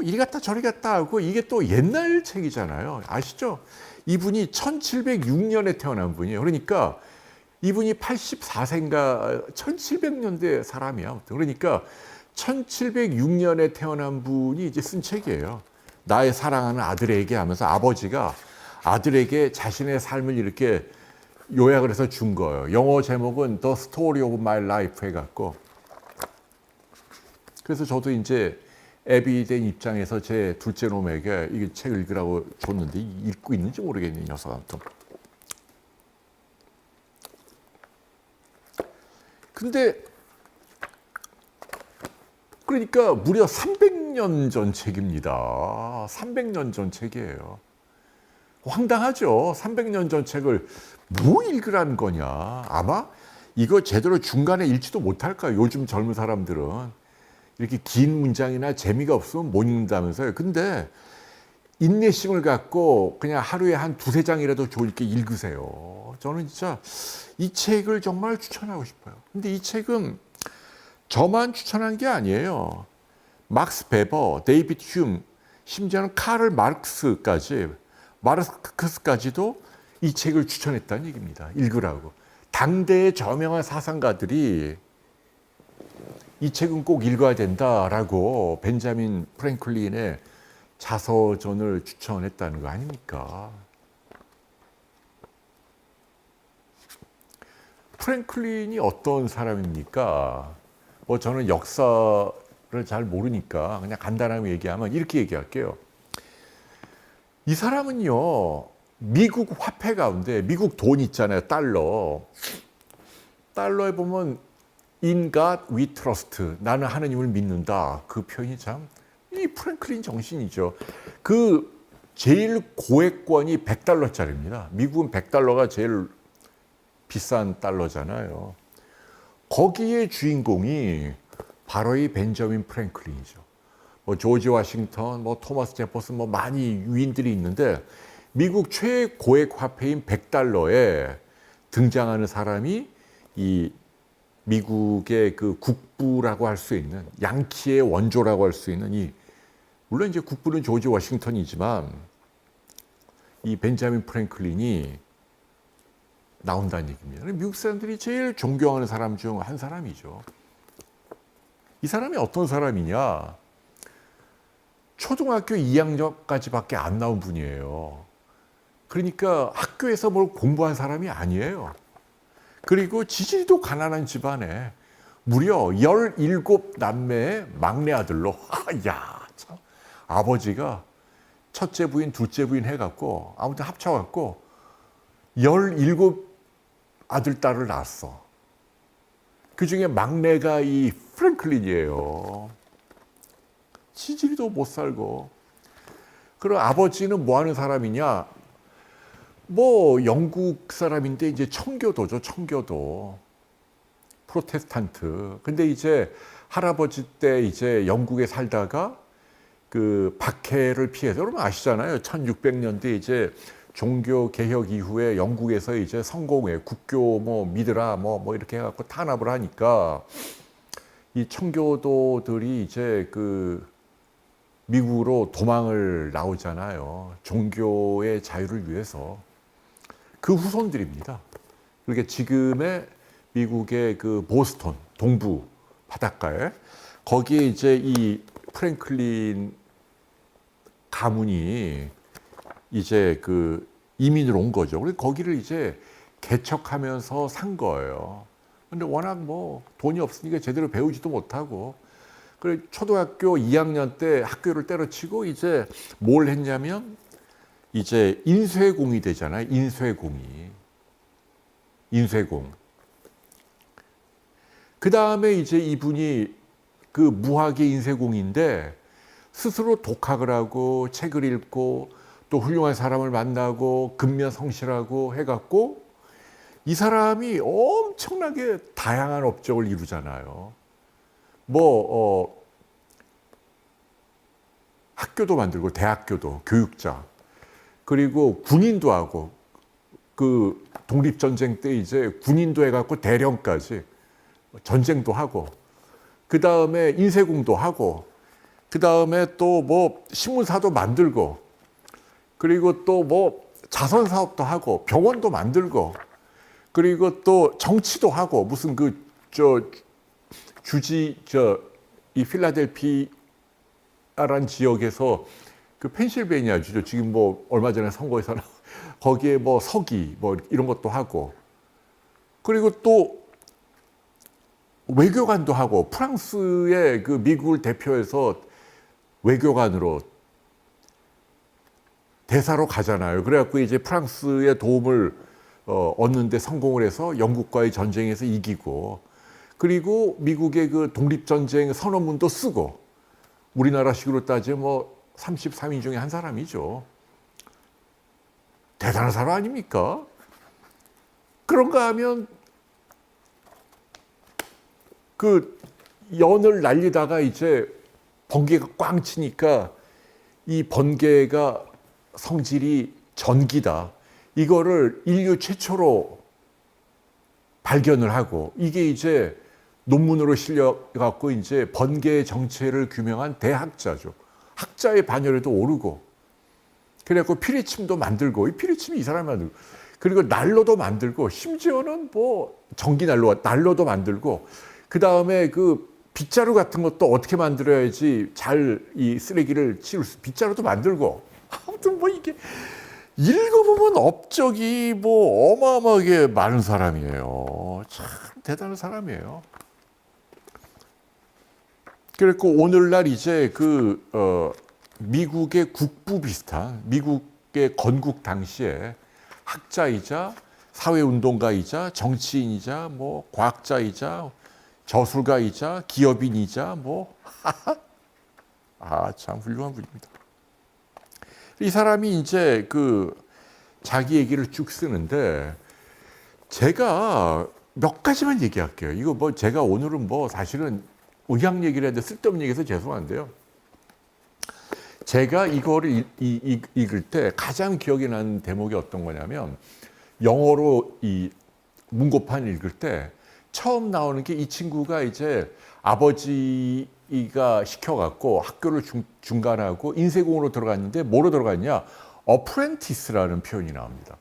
A: 이리 갔다 저리 갔다 하고 이게 또 옛날 책이잖아요. 아시죠? 이분이 1706년에 태어난 분이에요. 그러니까 이분이 84세인가 1700년대 사람이야. 그러니까 1706년에 태어난 분이 이제 쓴 책이에요. 나의 사랑하는 아들에게 하면서 아버지가 아들에게 자신의 삶을 이렇게 요약을 해서 준 거예요. 영어 제목은 The Story of My Life 해갖고. 그래서 저도 이제 애비 된 입장에서 제 둘째 놈에게 이 책을 읽으라고 줬는데 읽고 있는지 모르겠네, 이 녀석한테. 근데 그러니까 무려 300년 전 책입니다. 300년 전 책이에요. 황당하죠. 300년 전 책을 뭐 읽으라는 거냐. 아마 이거 제대로 중간에 읽지도 못할 거예요. 요즘 젊은 사람들은. 이렇게 긴 문장이나 재미가 없으면 못 읽는다면서요. 근데 인내심을 갖고 그냥 하루에 한 두세 장이라도 좋게 읽으세요. 저는 진짜 이 책을 정말 추천하고 싶어요. 근데 이 책은 저만 추천한 게 아니에요. 막스 베버, 데이비드 휴me, 심지어는 카를 마르크스까지도 이 책을 추천했다는 얘기입니다. 읽으라고. 당대의 저명한 사상가들이 이 책은 꼭 읽어야 된다라고 벤자민 프랭클린의 자서전을 추천했다는 거 아닙니까? 프랭클린이 어떤 사람입니까? 뭐 저는 역사를 잘 모르니까 그냥 간단하게 얘기하면 이렇게 얘기할게요. 이 사람은요, 미국 화폐 가운데 미국 돈 있잖아요, 달러. 달러에 보면 In God we trust. 나는 하나님을 믿는다. 그 표현이 참 이 프랭클린 정신이죠. 그 제일 고액권이 100달러짜리입니다. 미국은 100달러가 제일 비싼 달러잖아요. 거기에 주인공이 바로 이 벤저민 프랭클린이죠. 뭐 조지 워싱턴, 뭐 토마스 제퍼슨, 뭐 많이 위인들이 있는데 미국 최고액 화폐인 100달러에 등장하는 사람이 이 미국의 그 국부라고 할 수 있는 양키의 원조라고 할 수 있는 이 물론 이제 국부는 조지 워싱턴이지만 이 벤자민 프랭클린이 나온다는 얘기입니다. 미국 사람들이 제일 존경하는 사람 중 한 사람이죠. 이 사람이 어떤 사람이냐? 초등학교 2학년까지밖에 안 나온 분이에요. 그러니까 학교에서 뭘 공부한 사람이 아니에요. 그리고 지지리도 가난한 집안에 무려 17남매의 막내 아들로, 야, 참, 아버지가 첫째 부인, 둘째 부인 해갖고, 아무튼 합쳐갖고, 17 아들, 딸을 낳았어. 그 중에 막내가 이 프랭클린이에요. 지지리도 못 살고. 그럼 아버지는 뭐 하는 사람이냐? 뭐 영국 사람인데 이제 청교도죠, 청교도. 프로테스탄트. 근데 이제 할아버지 때 이제 영국에 살다가 그 박해를 피해서, 여러분 아시잖아요. 1600년대 이제 종교 개혁 이후에 영국에서 이제 성공회, 국교 뭐 믿으라 뭐 이렇게 해갖고 탄압을 하니까 이 청교도들이 이제 그 미국으로 도망을 나오잖아요. 종교의 자유를 위해서. 그 후손들입니다. 그러니까 지금의 미국의 그 보스턴 동부 바닷가에 거기에 이제 이 프랭클린 가문이 이제 그 이민을 온 거죠. 그래서 거기를 이제 개척하면서 산 거예요. 근데 워낙 뭐 돈이 없으니까 제대로 배우지도 못하고, 그래 초등학교 2학년 때 학교를 때려치고 이제 뭘 했냐면 이제 인쇄공이 되잖아요. 인쇄공. 그 다음에 이제 이분이 그 무학의 인쇄공인데 스스로 독학을 하고 책을 읽고 또 훌륭한 사람을 만나고 근면성실하고 해갖고 이 사람이 엄청나게 다양한 업적을 이루잖아요. 학교도 만들고 대학교도 교육자, 그리고 군인도 하고 그 독립전쟁 때 이제 군인도 해갖고 대령까지 전쟁도 하고, 그 다음에 인쇄공도 하고, 그 다음에 또 뭐 신문사도 만들고, 그리고 또 뭐 자선 사업도 하고 병원도 만들고, 그리고 또 정치도 하고 무슨 이 필라델피아란 지역에서 그 펜실베니아주죠. 지금 뭐 얼마 전에 선거에서 거기에 뭐 서기 뭐 이런 것도 하고, 그리고 또 외교관도 하고, 프랑스의 그 미국을 대표해서 외교관으로 대사로 가잖아요. 그래갖고 이제 프랑스의 도움을 얻는데 성공을 해서 영국과의 전쟁에서 이기고, 그리고 미국의 그 독립전쟁 선언문도 쓰고, 우리나라식으로 따지면 뭐 33인 중에 한 사람이죠. 대단한 사람 아닙니까? 그런가 하면 그 연을 날리다가 이제 번개가 꽝 치니까 이 번개가 성질이 전기다. 이거를 인류 최초로 발견을 하고, 이게 이제 논문으로 실려갖고 이제 번개의 정체를 규명한 대학자죠. 학자의 반열에도 오르고, 그래갖고 피리침도 만들고, 이 피리침이 이 사람이 만들고, 그리고 난로도 만들고, 심지어는 뭐 전기 난로도 만들고, 그 다음에 그 빗자루 같은 것도 어떻게 만들어야지 잘 이 쓰레기를 치울 수, 빗자루도 만들고. 아무튼 뭐 이게 읽어보면 업적이 뭐 어마어마하게 많은 사람이에요. 참 대단한 사람이에요. 그랬고 오늘날 이제 미국의 국부 비슷한, 미국의 건국 당시에 학자이자 사회운동가이자 정치인이자 뭐 과학자이자 저술가이자 기업인이자 뭐 참 훌륭한 분입니다. 이 사람이 이제 자기 얘기를 쭉 쓰는데, 제가 몇 가지만 얘기할게요. 이거 뭐 제가 오늘은 뭐 사실은 의학 얘기를 해도 쓸데없는 얘기해서 죄송한데요. 제가 이거를 읽을 때 가장 기억에 나는 대목이 어떤 거냐면, 영어로 이 문고판 읽을 때 처음 나오는 게, 이 친구가 이제 아버지가 시켜갖고 학교를 중간하고 인쇄공으로 들어갔는데 뭐로 들어갔냐? 어프렌티스라는 표현이 나옵니다.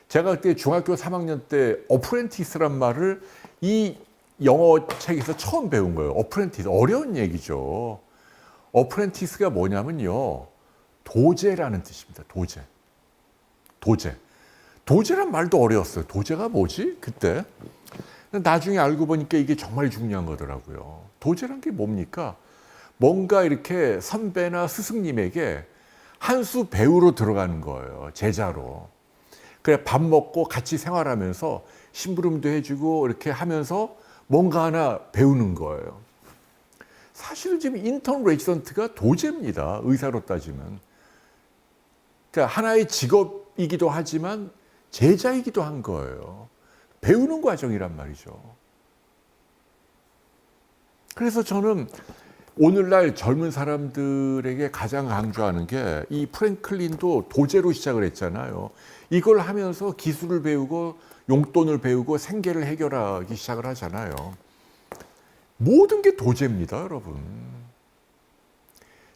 A: 제가 그때 중학교 3학년 때 어프렌티스란 말을 이 영어 책에서 처음 배운 거예요. 어프렌티스. 어려운 얘기죠. 어프렌티스가 뭐냐면요, 도제라는 뜻입니다. 도제란 말도 어려웠어요. 도제가 뭐지? 그때. 나중에 알고 보니까 이게 정말 중요한 거더라고요. 도제란 게 뭡니까? 뭔가 이렇게 선배나 스승님에게 한 수 배우러 들어가는 거예요. 제자로. 그래, 밥 먹고 같이 생활하면서 심부름도 해주고 이렇게 하면서 뭔가 하나 배우는 거예요. 사실은 지금 인턴 레지던트가 도제입니다. 의사로 따지면. 그러니까 하나의 직업이기도 하지만 제자이기도 한 거예요. 배우는 과정이란 말이죠. 그래서 저는 오늘날 젊은 사람들에게 가장 강조하는 게, 이 프랭클린도 도제로 시작을 했잖아요. 이걸 하면서 기술을 배우고 용돈을 배우고 생계를 해결하기 시작을 하잖아요. 모든 게 도제입니다, 여러분.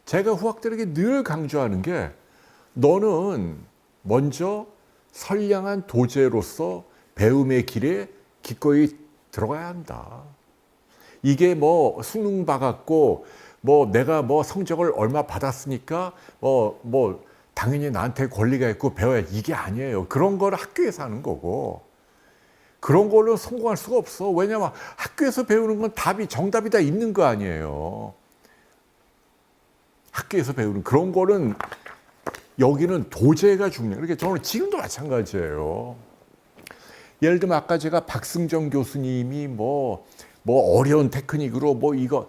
A: 제가 후학들에게 늘 강조하는 게, 너는 먼저 선량한 도제로서 배움의 길에 기꺼이 들어가야 한다. 이게 뭐 수능 봐갖고 뭐 내가 뭐 성적을 얼마 받았으니까 뭐 당연히 나한테 권리가 있고 배워야지, 이게 아니에요. 그런 걸 학교에서 하는 거고, 그런 걸로 성공할 수가 없어. 왜냐면 학교에서 배우는 건 정답이 다 있는 거 아니에요. 학교에서 배우는 그런 거는, 여기는 도제가 중요해요. 그러니까 저는 지금도 마찬가지예요. 예를 들면 아까 제가 박승정 교수님이 뭐 어려운 테크닉으로 이걸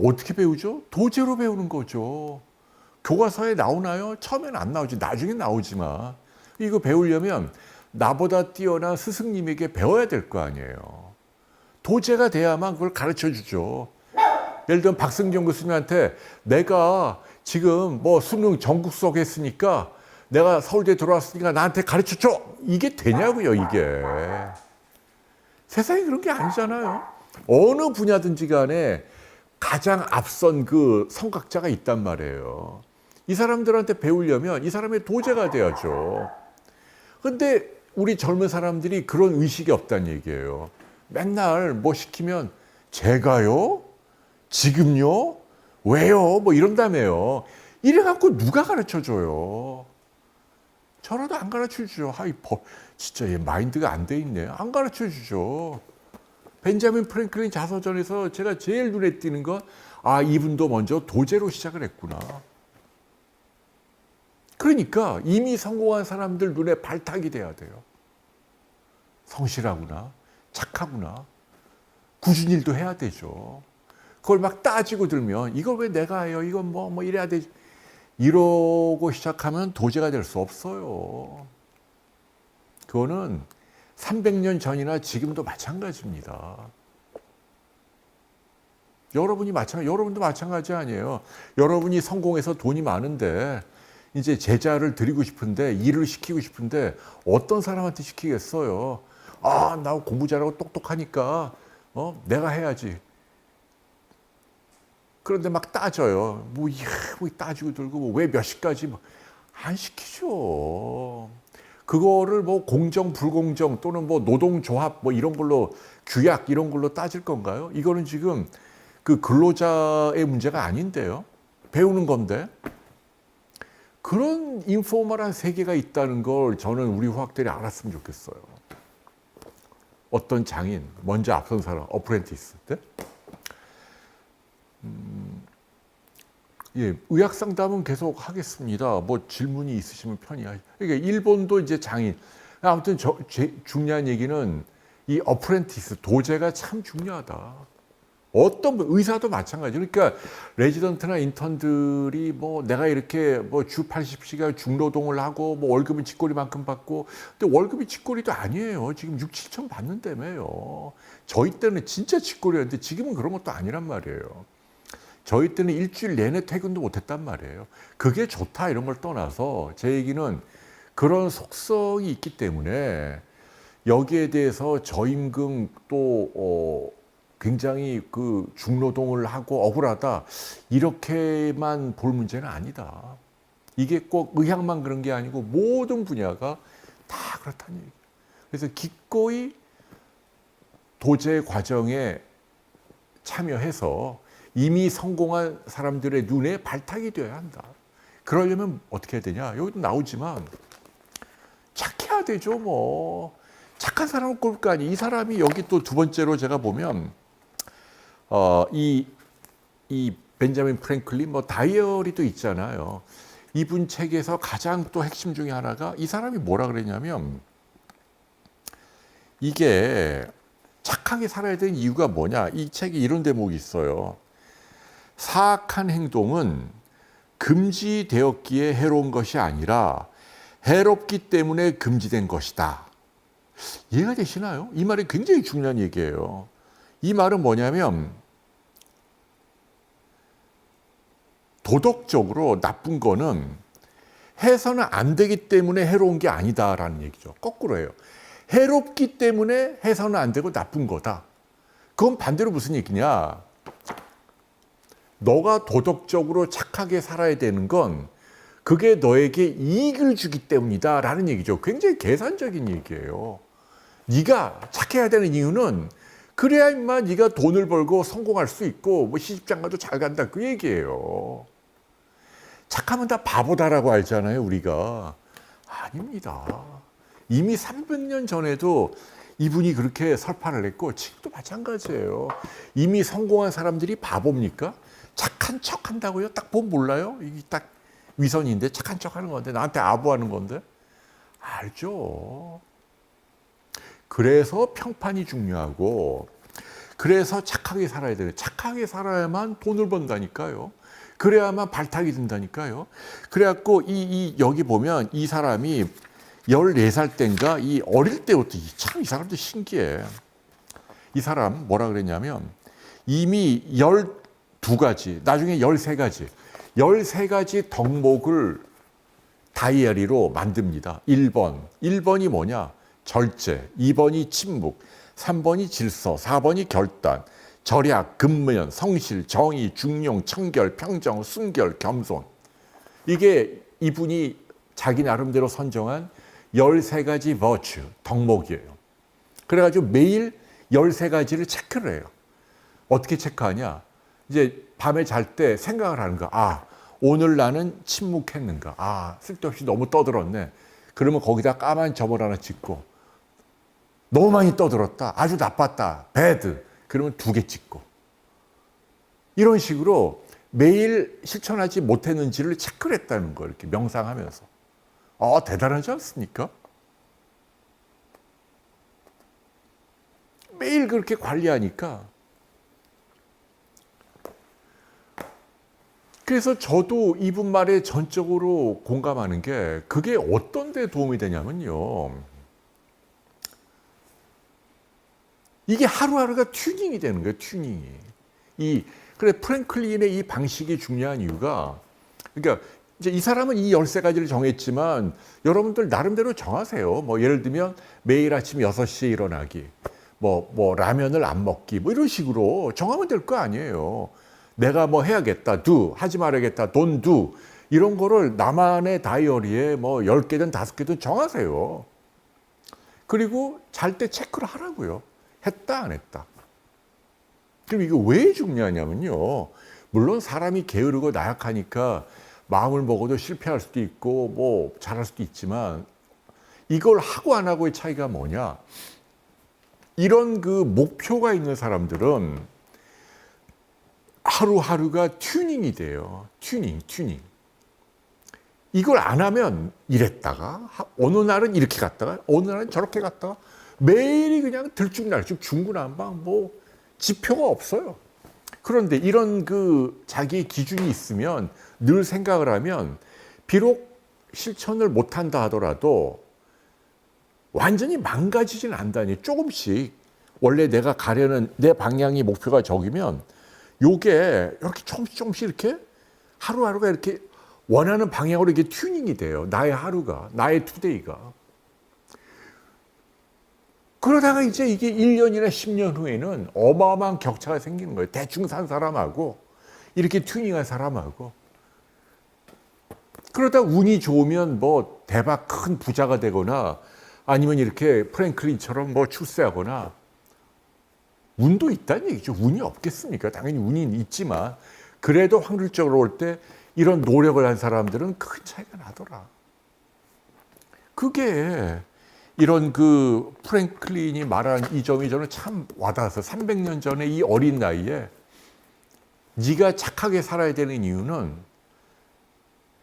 A: 어떻게 배우죠? 도제로 배우는 거죠. 교과서에 나오나요? 처음에는 안 나오지. 나중에 나오지만 이거 배우려면 나보다 뛰어난 스승님에게 배워야 될 거 아니에요. 도제가 돼야만 그걸 가르쳐 주죠. 예를 들면 박승정 교수님한테 내가 지금 뭐 수능 전국 수석 했으니까 내가 서울대 들어왔으니까 나한테 가르쳐 줘. 이게 되냐고요, 이게. 세상에 그런 게 아니잖아요. 어느 분야든지 간에 가장 앞선 그 성각자가 있단 말이에요. 이 사람들한테 배우려면 이 사람의 도제가 돼야죠. 근데 우리 젊은 사람들이 그런 의식이 없다는 얘기예요. 맨날 뭐 시키면 제가요? 지금요? 왜요? 뭐 이런다며요. 이래갖고 누가 가르쳐줘요? 저라도 안 가르쳐주죠. 진짜 얘 마인드가 안 돼 있네. 안 가르쳐주죠. 벤자민 프랭클린 자서전에서 제가 제일 눈에 띄는 건 이분도 먼저 도제로 시작을 했구나. 그러니까 이미 성공한 사람들 눈에 발탁이 돼야 돼요. 성실하구나, 착하구나, 꾸준히 일도 해야 되죠. 그걸 막 따지고 들면 이걸 왜 내가 해요? 이건 뭐 이래야 되지. 이러고 시작하면 도제가 될 수 없어요. 그거는 300년 전이나 지금도 마찬가지입니다. 여러분도 마찬가지 아니에요. 여러분이 성공해서 돈이 많은데 이제 제자를 드리고 싶은데 일을 시키고 싶은데 어떤 사람한테 시키겠어요? 나 공부 잘하고 똑똑하니까 내가 해야지. 그런데 막 따져요. 뭐 따지고 들고 왜 몇 시까지 안 시키죠. 그거를 뭐 공정 불공정 또는 뭐 노동조합 뭐 이런 걸로 규약 이런 걸로 따질 건가요? 이거는 지금 그 근로자의 문제가 아닌데요. 배우는 건데. 그런 인포멀한 세계가 있다는 걸 저는 우리 후학들이 알았으면 좋겠어요. 어떤 장인, 먼저 앞선 사람, 어프렌티스 때. 예, 의학 상담은 계속 하겠습니다. 뭐 질문이 있으시면 편히 하시죠. 그러니까 일본도 이제 장인. 아무튼 중요한 얘기는 이 어프렌티스, 도제가 참 중요하다. 어떤 의사도 마찬가지. 그러니까 레지던트나 인턴들이 뭐 내가 이렇게 뭐 주 80시간 중노동을 하고 뭐 월급은 쥐꼬리만큼 받고, 근데 월급이 쥐꼬리도 아니에요. 지금 6, 7천 받는다며요. 저희 때는 진짜 쥐꼬리였는데 지금은 그런 것도 아니란 말이에요. 저희 때는 일주일 내내 퇴근도 못했단 말이에요. 그게 좋다 이런 걸 떠나서 제 얘기는 그런 속성이 있기 때문에 여기에 대해서 저임금 또 굉장히 그 중노동을 하고 억울하다 이렇게만 볼 문제는 아니다. 이게 꼭 의학만 그런 게 아니고 모든 분야가 다 그렇다는 얘기예요. 그래서 기꺼이 도제 과정에 참여해서 이미 성공한 사람들의 눈에 발탁이 되어야 한다. 그러려면 어떻게 해야 되냐? 여기도 나오지만 착해야 되죠. 뭐 착한 사람을 꼽을 거 아니에요. 이 사람이 여기 또 두 번째로 제가 보면 이 벤자민 프랭클린 뭐 다이어리도 있잖아요. 이분 책에서 가장 또 핵심 중에 하나가 이 사람이 뭐라 그랬냐면 이게 착하게 살아야 되는 이유가 뭐냐. 이 책에 이런 대목이 있어요. 사악한 행동은 금지되었기에 해로운 것이 아니라 해롭기 때문에 금지된 것이다. 이해가 되시나요? 이 말이 굉장히 중요한 얘기예요. 이 말은 뭐냐면 도덕적으로 나쁜 거는 해서는 안 되기 때문에 해로운 게 아니다라는 얘기죠. 거꾸로예요. 해롭기 때문에 해서는 안 되고 나쁜 거다. 그건 반대로 무슨 얘기냐? 너가 도덕적으로 착하게 살아야 되는 건 그게 너에게 이익을 주기 때문이다라는 얘기죠. 굉장히 계산적인 얘기예요. 네가 착해야 되는 이유는 그래야 임마 네가 돈을 벌고 성공할 수 있고 뭐 시집장가도 잘 간다 그 얘기예요. 착하면 다 바보다라고 알잖아요, 우리가. 아닙니다. 이미 300년 전에도 이분이 그렇게 설파를 했고 지금도 마찬가지예요. 이미 성공한 사람들이 바보입니까? 착한 척 한다고요? 딱 보면 몰라요? 이게 딱 위선인데 착한 척 하는 건데 나한테 아부하는 건데 알죠. 그래서 평판이 중요하고 그래서 착하게 살아야 돼요. 착하게 살아야만 돈을 번다니까요. 그래야만 발탁이 된다니까요. 그래갖고 여기 보면 이 사람이 14살 때인가 이 어릴 때부터 참 이 사람도 신기해. 이 사람 뭐라 그랬냐면 이미 12가지 나중에 13가지 덕목을 다이어리로 만듭니다. 1번이 뭐냐? 절제, 2번이 침묵, 3번이 질서, 4번이 결단, 절약, 근면, 성실, 정의, 중용, 청결, 평정, 순결, 겸손. 이게 이분이 자기 나름대로 선정한 13가지 버추, 덕목이에요. 그래가지고 매일 13가지를 체크를 해요. 어떻게 체크하냐? 이제 밤에 잘 때 생각을 하는 거야. 아, 오늘 나는 침묵했는가. 아, 쓸데없이 너무 떠들었네. 그러면 거기다 까만 점을 하나 찍고, 너무 많이 떠들었다. 아주 나빴다. 배드. 그러면 2개 찍고. 이런 식으로 매일 실천하지 못했는지를 체크를 했다는 걸 이렇게 명상하면서. 대단하지 않습니까? 매일 그렇게 관리하니까. 그래서 저도 이분 말에 전적으로 공감하는 게 그게 어떤 데 도움이 되냐면요. 이게 하루하루가 튜닝이 되는 거예요, 튜닝이. 그래, 프랭클린의 이 방식이 중요한 이유가, 그러니까 이제 이 사람은 이 13가지를 정했지만 여러분들 나름대로 정하세요. 뭐 예를 들면 매일 아침 6시에 일어나기, 뭐 라면을 안 먹기, 뭐 이런 식으로 정하면 될 거 아니에요. 내가 뭐 해야겠다, do, 하지 말아야겠다, don't do. 이런 거를 나만의 다이어리에 뭐 10개든 5개든 정하세요. 그리고 잘 때 체크를 하라고요. 했다, 안 했다. 그럼 이게 왜 중요하냐면요. 물론 사람이 게으르고 나약하니까 마음을 먹어도 실패할 수도 있고 뭐 잘할 수도 있지만, 이걸 하고 안 하고의 차이가 뭐냐. 이런 그 목표가 있는 사람들은 하루하루가 튜닝이 돼요. 튜닝. 이걸 안 하면 이랬다가, 어느 날은 이렇게 갔다가, 어느 날은 저렇게 갔다가, 매일이 그냥 들쭉날쭉 중구난방, 뭐 지표가 없어요. 그런데 이런 그 자기의 기준이 있으면, 늘 생각을 하면, 비록 실천을 못한다 하더라도 완전히 망가지진 않다니. 조금씩 원래 내가 가려는 내 방향이 목표가 저기면 요게 이렇게 조금씩 이렇게 하루하루가 이렇게 원하는 방향으로 이게 튜닝이 돼요. 나의 하루가, 나의 투데이가. 그러다가 이제 이게 1년이나 10년 후에는 어마어마한 격차가 생기는 거예요. 대충 산 사람하고 이렇게 튜닝한 사람하고. 그러다 운이 좋으면 뭐 대박 큰 부자가 되거나, 아니면 이렇게 프랭클린처럼 뭐 출세하거나. 운도 있다는 얘기죠. 운이 없겠습니까? 당연히 운이 있지만, 그래도 확률적으로 올 때 이런 노력을 한 사람들은 큰 차이가 나더라. 그게 이런 그 프랭클린이 말한 이 점이 저는 참 와닿아서, 300년 전에 이 어린 나이에 네가 착하게 살아야 되는 이유는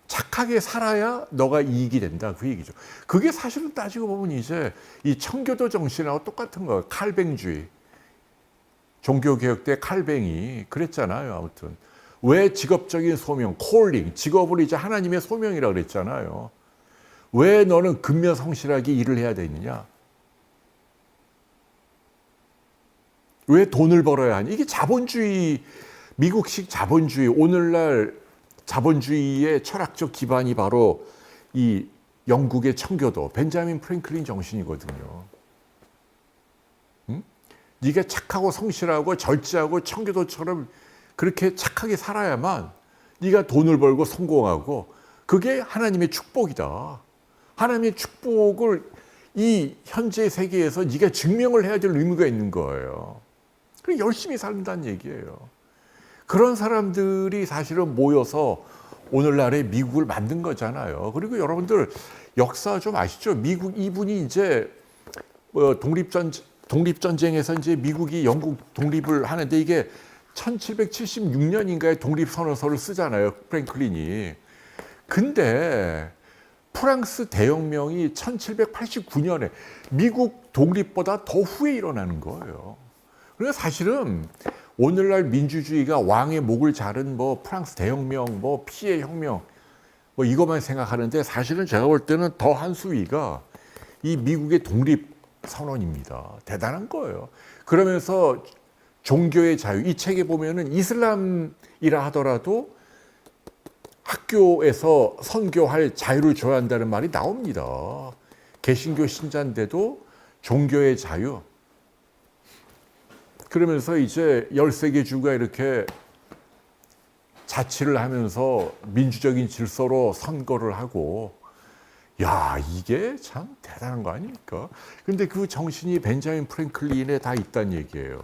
A: 착하게 살아야 너가 이익이 된다, 그 얘기죠. 그게 사실은 따지고 보면 이제 이 청교도 정신하고 똑같은 거예요. 칼뱅주의. 종교개혁 때 칼뱅이 그랬잖아요. 아무튼 왜 직업적인 소명, 콜링, 직업을 이제 하나님의 소명이라고 그랬잖아요. 왜 너는 근면성실하게 일을 해야 되느냐? 왜 돈을 벌어야 하니? 이게 자본주의, 미국식 자본주의, 오늘날 자본주의의 철학적 기반이 바로 이 영국의 청교도, 벤자민 프랭클린 정신이거든요. 네가 착하고 성실하고 절제하고 청교도처럼 그렇게 착하게 살아야만 네가 돈을 벌고 성공하고, 그게 하나님의 축복이다. 하나님의 축복을 이 현재 세계에서 네가 증명을 해야 될 의무가 있는 거예요. 그래서 열심히 산다는 얘기예요. 그런 사람들이 사실은 모여서 오늘날의 미국을 만든 거잖아요. 그리고 여러분들 역사 좀 아시죠? 미국, 이분이 이제 독립전쟁에서 이제 미국이 영국 독립을 하는데, 이게 1776년인가에 독립선언서를 쓰잖아요, 프랭클린이. 근데 프랑스 대혁명이 1789년에 미국 독립보다 더 후에 일어나는 거예요. 그래서 사실은 오늘날 민주주의가 왕의 목을 자른 뭐 프랑스 대혁명, 뭐 피해 혁명, 뭐 이것만 생각하는데, 사실은 제가 볼 때는 더 한 수위가 이 미국의 독립 선언입니다. 대단한 거예요. 그러면서 종교의 자유, 이 책에 보면은 이슬람이라 하더라도 학교에서 선교할 자유를 줘야 한다는 말이 나옵니다. 개신교 신자인데도 종교의 자유. 그러면서 이제 13개 주가 이렇게 자치를 하면서 민주적인 질서로 선거를 하고, 야, 이게 참 대단한 거 아닙니까? 근데 그 정신이 벤자민 프랭클린에 다 있다는 얘기예요.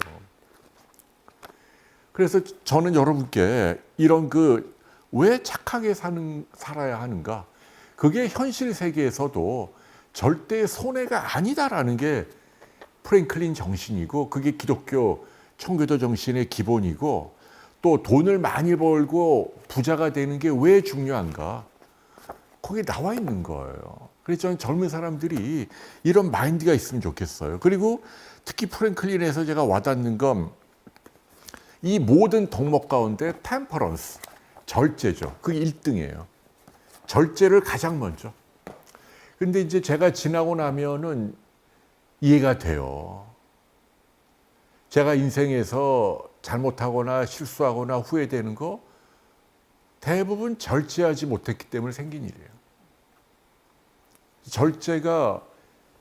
A: 그래서 저는 여러분께 이런 왜 착하게 살아야 하는가? 그게 현실 세계에서도 절대 손해가 아니다라는 게 프랭클린 정신이고, 그게 기독교 청교도 정신의 기본이고, 또 돈을 많이 벌고 부자가 되는 게 왜 중요한가? 거기에 나와 있는 거예요. 그래서 저는 젊은 사람들이 이런 마인드가 있으면 좋겠어요. 그리고 특히 프랭클린에서 제가 와닿는 건 이 모든 덕목 가운데 템퍼런스, 절제죠. 그게 1등이에요. 절제를 가장 먼저. 근데 이제 제가 지나고 나면은 이해가 돼요. 제가 인생에서 잘못하거나 실수하거나 후회되는 거 대부분 절제하지 못했기 때문에 생긴 일이에요. 절제가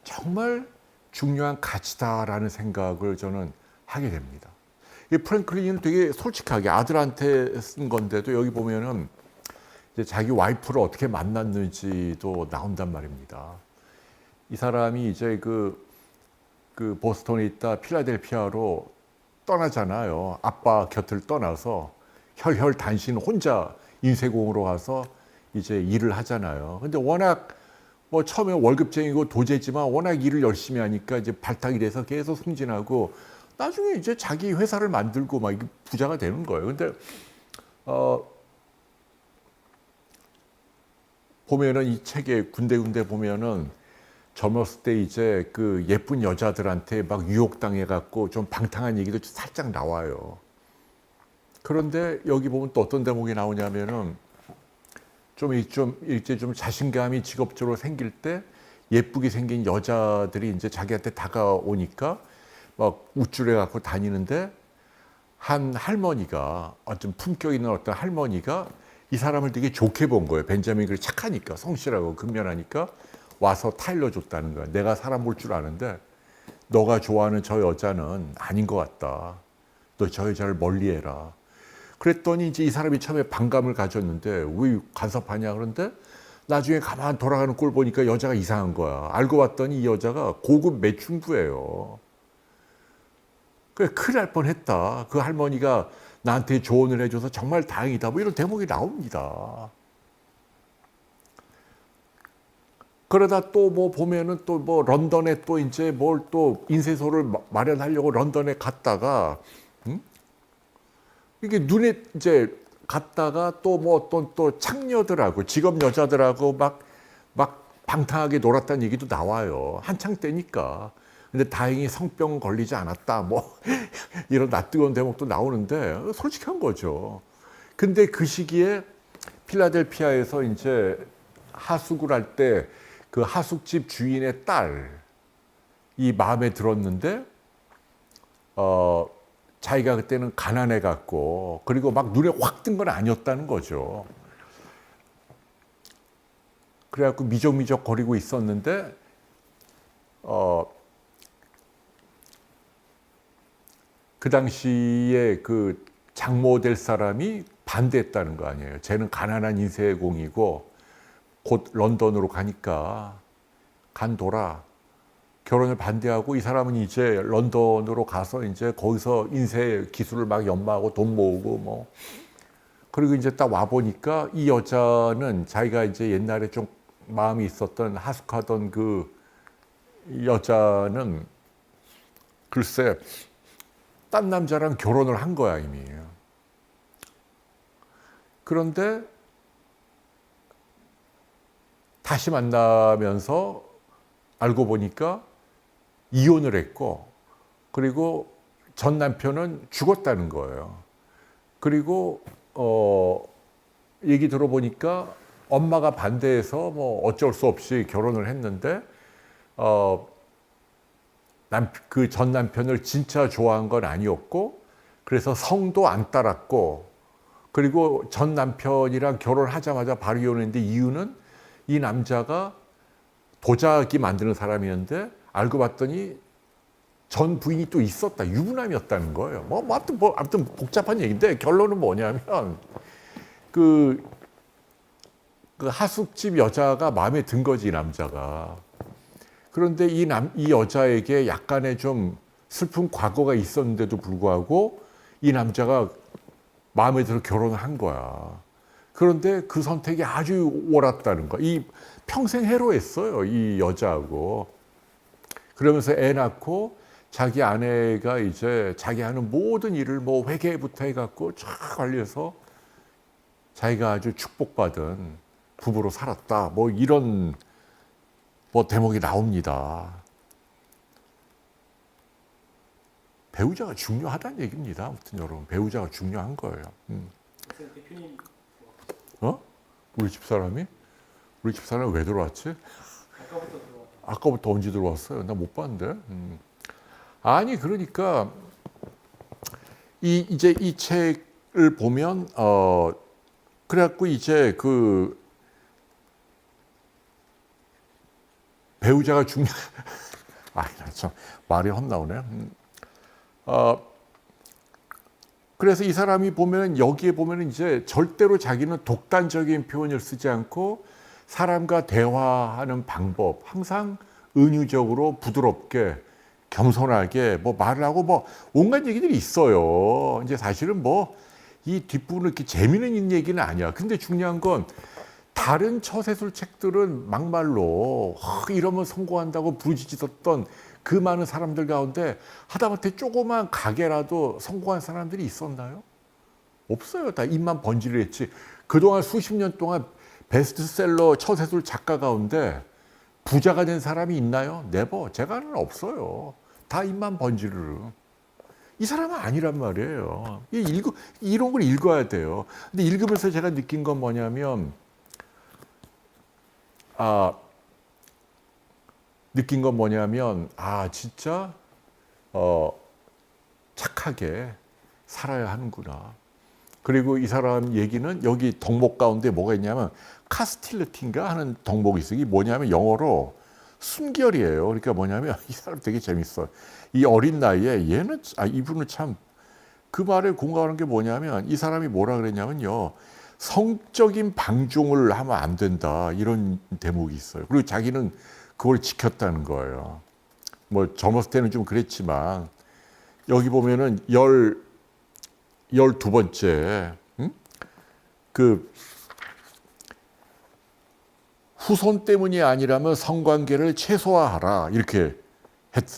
A: 정말 중요한 가치다라는 생각을 저는 하게 됩니다. 이 프랭클린은 되게 솔직하게 아들한테 쓴 건데도 여기 보면은 이제 자기 와이프를 어떻게 만났는지도 나온단 말입니다. 이 사람이 이제 그 보스턴에 있다 필라델피아로 떠나잖아요. 아빠 곁을 떠나서 혈혈단신 혼자 인쇄공으로 가서 이제 일을 하잖아요. 근데 워낙 뭐 처음에 월급쟁이고 도제지만 워낙 일을 열심히 하니까 이제 발탁이 돼서 계속 승진하고 나중에 이제 자기 회사를 만들고 막 부자가 되는 거예요. 근데 보면은 이 책에 군데군데 보면은 젊었을 때 이제 그 예쁜 여자들한테 막 유혹당해 갖고 좀 방탕한 얘기도 살짝 나와요. 그런데 여기 보면 또 어떤 대목이 나오냐면은 이제 좀 자신감이 직업적으로 생길 때 예쁘게 생긴 여자들이 이제 자기한테 다가오니까 막 우쭐해 갖고 다니는데 한 할머니가 어떤 품격 있는 어떤 할머니가 이 사람을 되게 좋게 본 거예요. 벤자민이 그렇게 착하니까, 성실하고 근면하니까 와서 타일러 줬다는 거야. 내가 사람 볼 줄 아는데 너가 좋아하는 저 여자는 아닌 것 같다. 너 저 여자를 멀리해라. 그랬더니 이제 이 사람이 처음에 반감을 가졌는데 왜 간섭하냐 그런데 나중에 가만 돌아가는 꼴 보니까 여자가 이상한 거야. 알고 봤더니 이 여자가 고급 매춘부예요. 그래 큰일 날 뻔했다. 그 할머니가 나한테 조언을 해줘서 정말 다행이다. 뭐 이런 대목이 나옵니다. 그러다 또 뭐 보면은 또 뭐 런던에 또 이제 뭘 또 인쇄소를 마련하려고 런던에 갔다가 이게 눈에 이제 갔다가 또 뭐 어떤 또 창녀들하고 직업 여자들하고 막 방탕하게 놀았다는 얘기도 나와요. 한창 때니까. 근데 다행히 성병 걸리지 않았다. 뭐 이런 낯뜨거운 대목도 나오는데 솔직한 거죠. 근데 그 시기에 필라델피아에서 이제 하숙을 할 때 그 하숙집 주인의 딸이 마음에 들었는데 자기가 그때는 가난해 갖고 그리고 막 눈에 확 뜬 건 아니었다는 거죠. 그래갖고 미적미적 거리고 있었는데 그 당시에 그 장모 될 사람이 반대했다는 거 아니에요. 쟤는 가난한 인쇄공이고 곧 런던으로 가니까 간둬라. 결혼을 반대하고 이 사람은 이제 런던으로 가서 이제 거기서 인쇄 기술을 막 연마하고 돈 모으고 뭐 그리고 이제 딱 와 보니까 이 여자는 자기가 이제 옛날에 좀 마음이 있었던 하숙하던 그 여자는 글쎄 딴 남자랑 결혼을 한 거야 이미. 그런데 다시 만나면서 알고 보니까 이혼을 했고 그리고 전 남편은 죽었다는 거예요. 그리고 얘기 들어보니까 엄마가 반대해서 뭐 어쩔 수 없이 결혼을 했는데 그 전 남편을 진짜 좋아한 건 아니었고 그래서 성도 안 따랐고 그리고 전 남편이랑 결혼하자마자 바로 이혼했는데 이유는 이 남자가 도자기 만드는 사람이었는데 알고 봤더니 전 부인이 또 있었다. 유부남이었다는 거예요. 아무튼 복잡한 얘기인데 결론은 뭐냐면 그 하숙집 여자가 마음에 든 거지 이 남자가. 그런데 이 여자에게 약간의 좀 슬픈 과거가 있었는데도 불구하고 이 남자가 마음에 들어 결혼을 한 거야. 그런데 그 선택이 아주 옳았다는 거야. 이 평생 해로했어요, 이 여자하고. 그러면서 애 낳고 자기 아내가 이제 자기 하는 모든 일을 뭐 회계부터 해갖고 쫙 관리해서 자기가 아주 축복받은 부부로 살았다. 뭐 이런 뭐 대목이 나옵니다. 배우자가 중요하다는 얘기입니다. 아무튼 여러분, 배우자가 중요한 거예요.
B: 대표님
A: 어? 우리 집사람이? 우리 집사람이 왜 들어왔지?
B: 아까부터 들어왔다.
A: 아까부터 언제 들어왔어요? 나 못 봤는데. 아니 그러니까 이제 이 책을 보면 그래갖고 이제 그 배우자가 중요. 아, 참 말이 헛나오네. 그래서 이 사람이 보면 여기에 보면 이제 절대로 자기는 독단적인 표현을 쓰지 않고 사람과 대화하는 방법 항상 은유적으로 부드럽게 겸손하게 뭐 말을 하고 뭐 온갖 얘기들이 있어요. 이제 사실은 뭐 이 뒷부분 이렇게 재미있는 얘기는 아니야. 근데 중요한 건 다른 처세술 책들은 막말로 이러면 성공한다고 부르짖었던 그 많은 사람들 가운데 하다못해 조그만 가게라도 성공한 사람들이 있었나요? 없어요. 다 입만 번지르했지. 그동안 수십 년 동안 베스트셀러 처세술 작가 가운데 부자가 된 사람이 있나요? 네버. 제가는 없어요. 다 입만 번지르르. 이 사람은 아니란 말이에요. 이런 걸 읽어야 돼요. 근데 읽으면서 제가 느낀 건 뭐냐면 진짜 착하게 살아야 하는구나. 그리고 이 사람 얘기는 여기 덕목 가운데 뭐가 있냐면 카스틸리티인가 하는 덕목이 있어요. 이게 뭐냐면 영어로 순결이에요. 그러니까 뭐냐면 이 사람 되게 재밌어. 이 어린 나이에 이분은 참 그 말에 공감하는 게 뭐냐면 이 사람이 뭐라 그랬냐면요. 성적인 방종을 하면 안 된다. 이런 대목이 있어요. 그리고 자기는 그걸 지켰다는 거예요. 뭐 젊었을 때는 좀 그랬지만 여기 보면은 12번째 그 후손 때문이 아니라면 성관계를 최소화하라 이렇게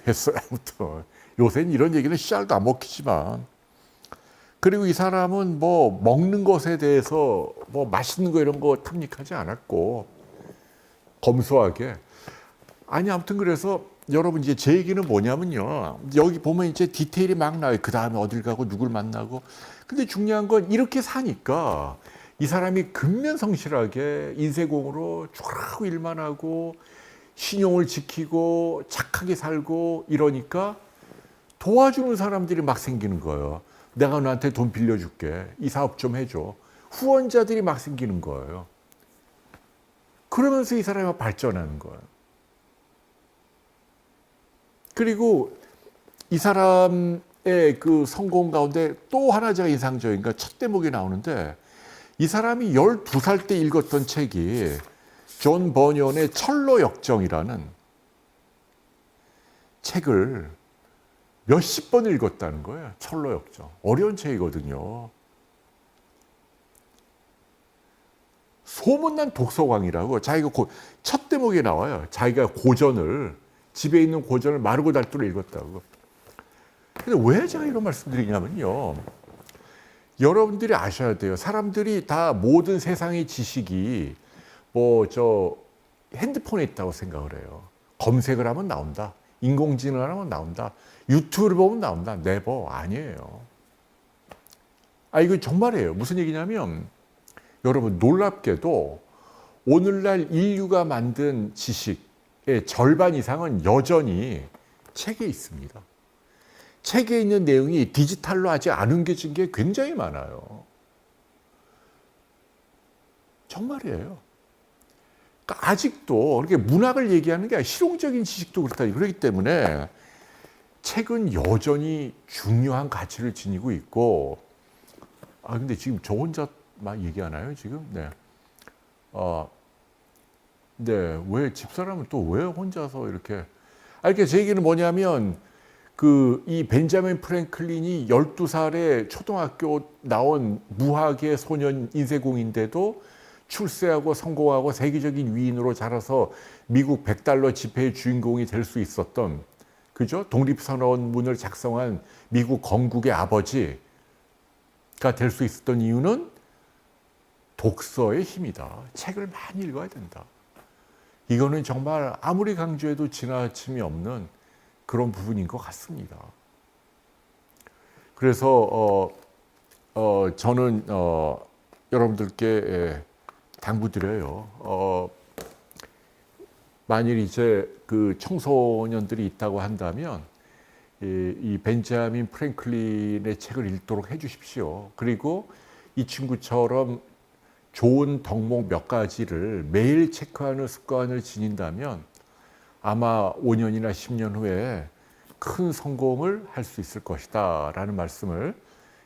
A: 했어요. 아무튼 요새는 이런 얘기는 씨알도 안 먹히지만 그리고 이 사람은 뭐 먹는 것에 대해서 뭐 맛있는 거 이런 거 탐닉하지 않았고 검소하게 아무튼 그래서 여러분 이제 제 얘기는 뭐냐면요. 여기 보면 이제 디테일이 막 나와요. 그 다음에 어딜 가고 누굴 만나고. 근데 중요한 건 이렇게 사니까 이 사람이 근면성실하게 인쇄공으로 쭉 일만 하고 신용을 지키고 착하게 살고 이러니까 도와주는 사람들이 막 생기는 거예요. 내가 너한테 돈 빌려줄게. 이 사업 좀 해줘. 후원자들이 막 생기는 거예요. 그러면서 이 사람이 발전하는 거예요. 그리고 이 사람의 그 성공 가운데 또 하나 제가 인상적인 건 첫 대목이 나오는데 이 사람이 12살 때 읽었던 책이 존 버니언의 철로 역정이라는 책을 몇십 번 읽었다는 거예요. 철로 역정. 어려운 책이거든요. 소문난 독서광이라고 자기가 첫 대목에 나와요. 자기가 집에 있는 고전을 마르고 닳도록 읽었다고. 근데 왜 제가 이런 말씀드리냐면요. 여러분들이 아셔야 돼요. 사람들이 다 모든 세상의 지식이 핸드폰에 있다고 생각을 해요. 검색을 하면 나온다. 인공지능을 하면 나온다. 유튜브를 보면 나온다. 네버. 아니에요. 이거 정말이에요. 무슨 얘기냐면 여러분 놀랍게도 오늘날 인류가 만든 지식의 절반 이상은 여전히 책에 있습니다. 책에 있는 내용이 디지털로 아직 안 옮겨진 게 굉장히 많아요. 정말이에요. 그러니까 아직도 그렇게 문학을 얘기하는 게 아니라 실용적인 지식도 그렇다. 그렇기 때문에 책은 여전히 중요한 가치를 지니고 있고, 근데 지금 저 혼자만 얘기하나요, 지금? 네. 네. 왜 집사람은 또 왜 혼자서 이렇게. 그러니까 제 얘기는 뭐냐면, 이 벤자민 프랭클린이 12살에 초등학교 나온 무학의 소년 인쇄공인데도 출세하고 성공하고 세계적인 위인으로 자라서 미국 100달러 지폐의 주인공이 될 수 있었던, 그죠? 독립선언문을 작성한 미국 건국의 아버지가 될 수 있었던 이유는 독서의 힘이다. 책을 많이 읽어야 된다. 이거는 정말 아무리 강조해도 지나침이 없는 그런 부분인 것 같습니다. 그래서 저는 여러분들께 당부드려요. 만일 이제 그 청소년들이 있다고 한다면 이 벤자민 프랭클린의 책을 읽도록 해주십시오. 그리고 이 친구처럼 좋은 덕목 몇 가지를 매일 체크하는 습관을 지닌다면 아마 5년이나 10년 후에 큰 성공을 할 수 있을 것이다 라는 말씀을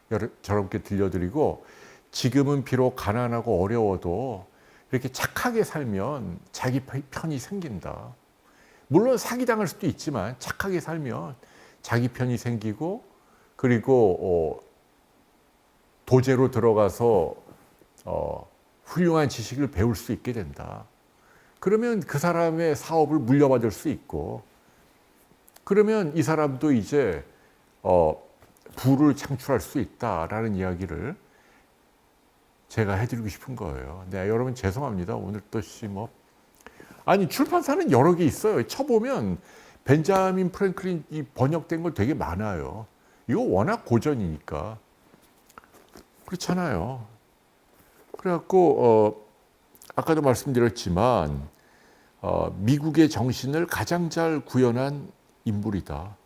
A: 여러분께 들려드리고, 지금은 비록 가난하고 어려워도 이렇게 착하게 살면 자기 편이 생긴다. 물론 사기당할 수도 있지만 착하게 살면 자기 편이 생기고, 그리고 도제로 들어가서 훌륭한 지식을 배울 수 있게 된다. 그러면 그 사람의 사업을 물려받을 수 있고, 그러면 이 사람도 이제 부를 창출할 수 있다라는 이야기를 제가 해드리고 싶은 거예요. 네, 여러분 죄송합니다. 오늘 또 아니 출판사는 여러 개 있어요. 쳐보면 벤자민 프랭클린이 번역된 거 되게 많아요. 이거 워낙 고전이니까 그렇잖아요. 그래갖고 아까도 말씀드렸지만 미국의 정신을 가장 잘 구현한 인물이다.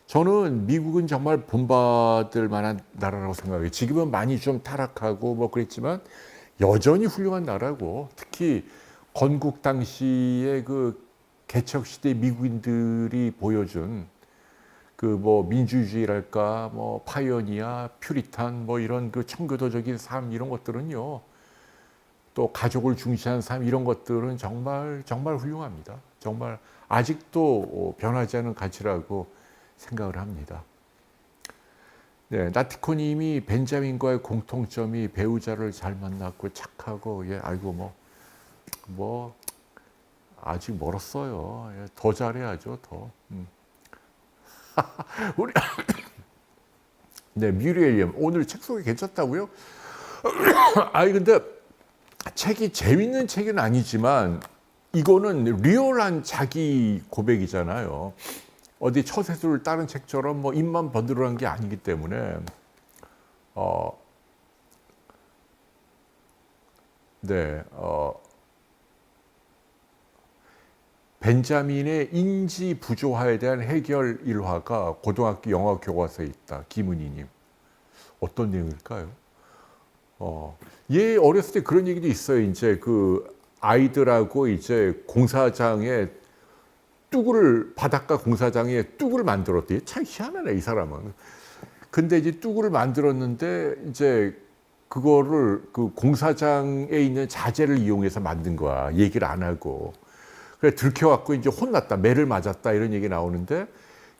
A: 저는 미국은 정말 본받을 만한 나라라고 생각해요. 지금은 많이 좀 타락하고 뭐 그랬지만 여전히 훌륭한 나라고, 특히 건국 당시에 그 개척 시대 미국인들이 보여준 그 뭐 민주주의랄까, 뭐 파이오니아, 퓨리탄, 뭐 이런 그 청교도적인 삶, 이런 것들은요, 또 가족을 중시한 삶, 이런 것들은 정말 정말 훌륭합니다. 정말 아직도 변하지 않은 가치라고 생각을 합니다. 네, 나티코님이 벤자민과의 공통점이 배우자를 잘 만났고 착하고, 예, 아이고 뭐 아직 멀었어요. 예, 더 잘해야죠, 더. 우리 네, 뮤리엘리엄 오늘 책 소개 괜찮다고요? 아니 근데 책이 재밌는 책은 아니지만 이거는 리얼한 자기 고백이잖아요. 어디 처세술을 따른 책처럼 뭐 입만 번들어간 게 아니기 때문에 벤자민의 인지 부조화에 대한 해결 일화가 고등학교 영어 교과서에 있다. 김은희님. 어떤 내용일까요? 얘 어렸을 때 그런 얘기도 있어요. 이제 그 아이들하고 이제 공사장에 바닷가 공사장에 뚝을 만들었대. 참 희한하네, 이 사람은. 근데 이제 뚝을 만들었는데 이제 그거를 그 공사장에 있는 자재를 이용해서 만든 거야. 얘기를 안 하고. 그래 들켜갖고 이제 혼났다, 매를 맞았다, 이런 얘기 나오는데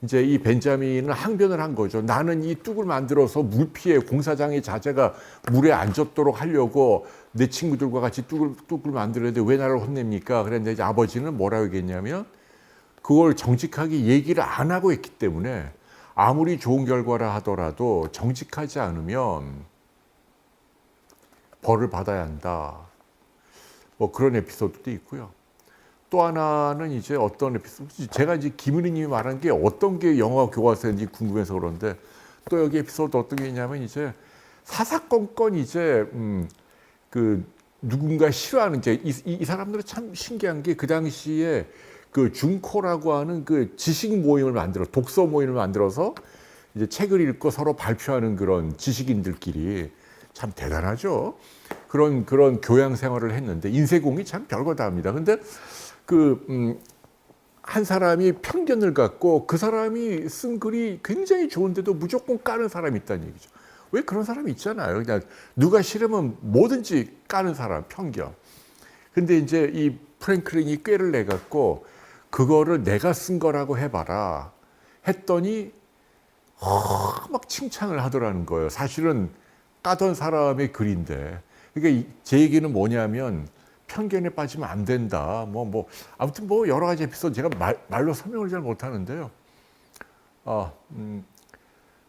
A: 이제 이 벤자민은 항변을 한 거죠. 나는 이 뚝을 만들어서 물 피해 공사장의 자재가 물에 안 젖도록 하려고 내 친구들과 같이 뚝을 만들었는데 왜 나를 혼냅니까? 그랬는데 이제 아버지는 뭐라고 얘기했냐면 그걸 정직하게 얘기를 안 하고 있기 때문에 아무리 좋은 결과라 하더라도 정직하지 않으면 벌을 받아야 한다. 뭐 그런 에피소드도 있고요. 또 하나는 이제 어떤 에피소드, 제가 이제 김은희님이 말한 게 어떤 게 영어 교과서인지 궁금해서 그런데 또 여기 에피소드 어떤 게 있냐면 이제 사사건건 이제 그 누군가 싫어하는 이제 이 사람들은 참 신기한 게 그 당시에 그 중코라고 하는 그 지식 모임을 만들어 독서 모임을 만들어서 이제 책을 읽고 서로 발표하는 그런 지식인들끼리 참 대단하죠. 그런 교양 생활을 했는데 인쇄공이 참 별거 다 합니다. 근데 한 사람이 편견을 갖고 그 사람이 쓴 글이 굉장히 좋은데도 무조건 까는 사람이 있다는 얘기죠. 왜 그런 사람이 있잖아요. 그냥 누가 싫으면 뭐든지 까는 사람, 편견. 근데 이제 이 프랭클린이 꾀를 내 갖고 그거를 내가 쓴 거라고 해봐라. 했더니 막 칭찬을 하더라는 거예요. 사실은 까던 사람의 글인데. 그러니까 제 얘기는 뭐냐면 편견에 빠지면 안 된다. 아무튼 뭐 여러 가지 에피소드 제가 말로 설명을 잘 못하는데요.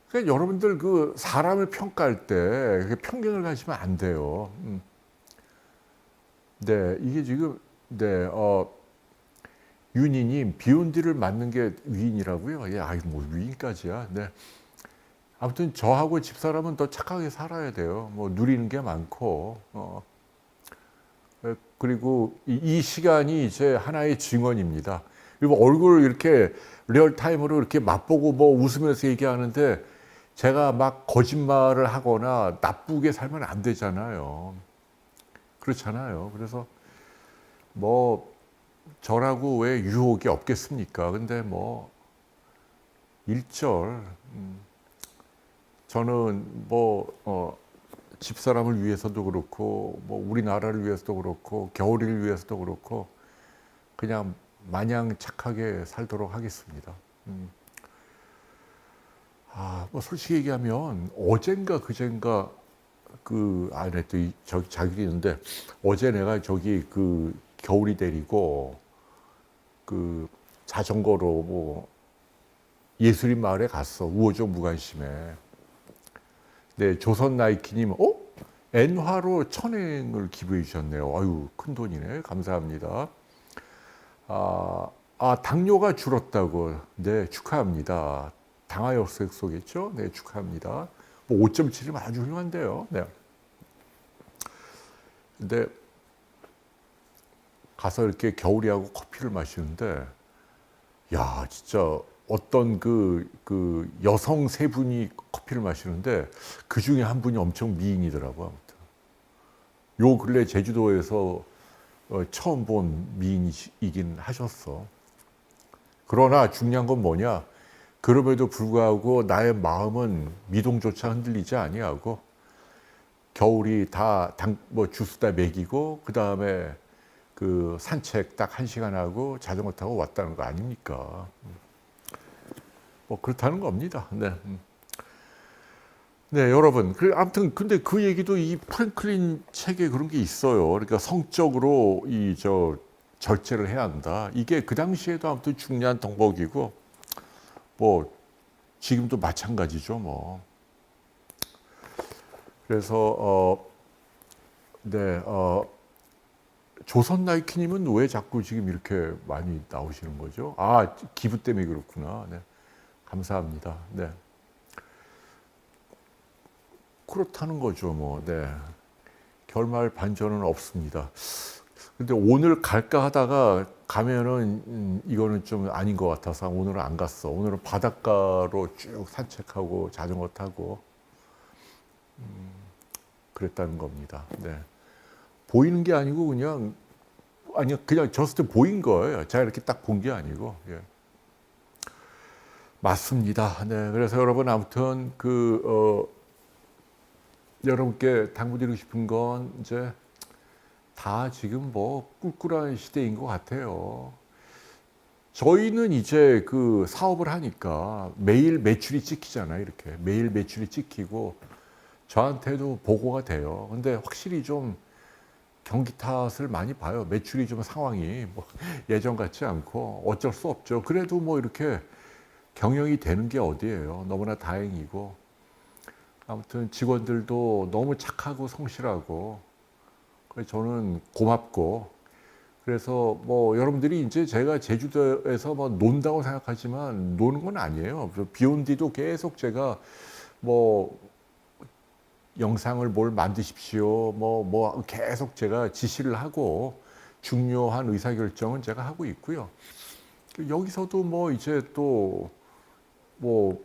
A: 그러니까 여러분들 그 사람을 평가할 때 편견을 가지면 안 돼요. 네, 이게 지금 네, 윤희님 비욘디를 맞는 게 위인이라고요? 예, 아이 뭐 위인까지야. 네. 아무튼 저하고 집사람은 더 착하게 살아야 돼요. 뭐 누리는 게 많고, 그리고 이 시간이 이제 하나의 증언입니다. 그리고 얼굴 이렇게 리얼타임으로 이렇게 맛보고 뭐 웃으면서 얘기하는데 제가 막 거짓말을 하거나 나쁘게 살면 안 되잖아요. 그렇잖아요. 그래서 뭐 저라고 왜 유혹이 없겠습니까? 근데 뭐 일절 저는 뭐 집사람을 위해서도 그렇고 뭐 우리나라를 위해서도 그렇고 겨울이를 위해서도 그렇고 그냥 마냥 착하게 살도록 하겠습니다. 뭐 솔직히 얘기하면 어젠가 그젠가 그 안에 또 저기 자기 있는데 어제 내가 저기 그 겨울이 데리고 그 자전거로 뭐 예술인 마을에 갔어. 우호적 무관심에. 네, 조선 나이키님, 엔화로 1,000행을 기부해 주셨네요. 아유, 큰 돈이네. 감사합니다. 당뇨가 줄었다고. 네, 축하합니다. 당화혈색소겠죠? 네, 축하합니다. 뭐 5.7이면 아주 훌륭한데요. 네. 근데 가서 이렇게 겨울이하고 커피를 마시는데, 야, 진짜 어떤 그 여성 세 분이 커피를 마시는데 그 중에 한 분이 엄청 미인이더라고요. 아무튼. 요 근래 제주도에서 처음 본 미인이긴 하셨어. 그러나 중요한 건 뭐냐? 그럼에도 불구하고 나의 마음은 미동조차 흔들리지 아니하고 겨울이 다 뭐 주스 다 먹이고 그 다음에 그 산책 딱 1시간 하고 자전거 타고 왔다는 거 아닙니까? 뭐 그렇다는 겁니다. 네. 네, 여러분. 아무튼 근데 그 얘기도 이 프랭클린 책에 그런 게 있어요. 그러니까 성적으로 절제를 해야 한다. 이게 그 당시에도 아무튼 중요한 덕목이고 뭐 지금도 마찬가지죠, 뭐. 그래서 네, 조선 나이키님은 왜 자꾸 지금 이렇게 많이 나오시는 거죠? 기부 때문에 그렇구나. 네, 감사합니다. 네, 그렇다는 거죠, 뭐. 네, 결말 반전은 없습니다. 근데 오늘 갈까 하다가 가면은 이거는 좀 아닌 것 같아서 오늘은 안 갔어. 오늘은 바닷가로 쭉 산책하고 자전거 타고 그랬다는 겁니다. 네. 보이는 게 아니고 그냥 졌을 때 보인 거예요. 제가 이렇게 딱 본 게 아니고. 예. 맞습니다. 네. 그래서 여러분 아무튼 여러분께 당부드리고 싶은 건 이제 다 지금 뭐 꿀꿀한 시대인 것 같아요. 저희는 이제 그 사업을 하니까 매일 매출이 찍히잖아요. 이렇게 매일 매출이 찍히고 저한테도 보고가 돼요. 근데 확실히 좀 경기 탓을 많이 봐요. 매출이 좀 상황이 뭐 예전 같지 않고 어쩔 수 없죠. 그래도 뭐 이렇게 경영이 되는 게 어디예요. 너무나 다행이고 아무튼 직원들도 너무 착하고 성실하고 그래서 저는 고맙고 그래서 뭐 여러분들이 이제 제가 제주도에서 뭐 논다고 생각하지만 노는 건 아니에요. 비욘디도 계속 제가 뭐 영상을 뭘 만드십시오. 뭐 계속 제가 지시를 하고 중요한 의사결정은 제가 하고 있고요. 여기서도 뭐 이제 또 뭐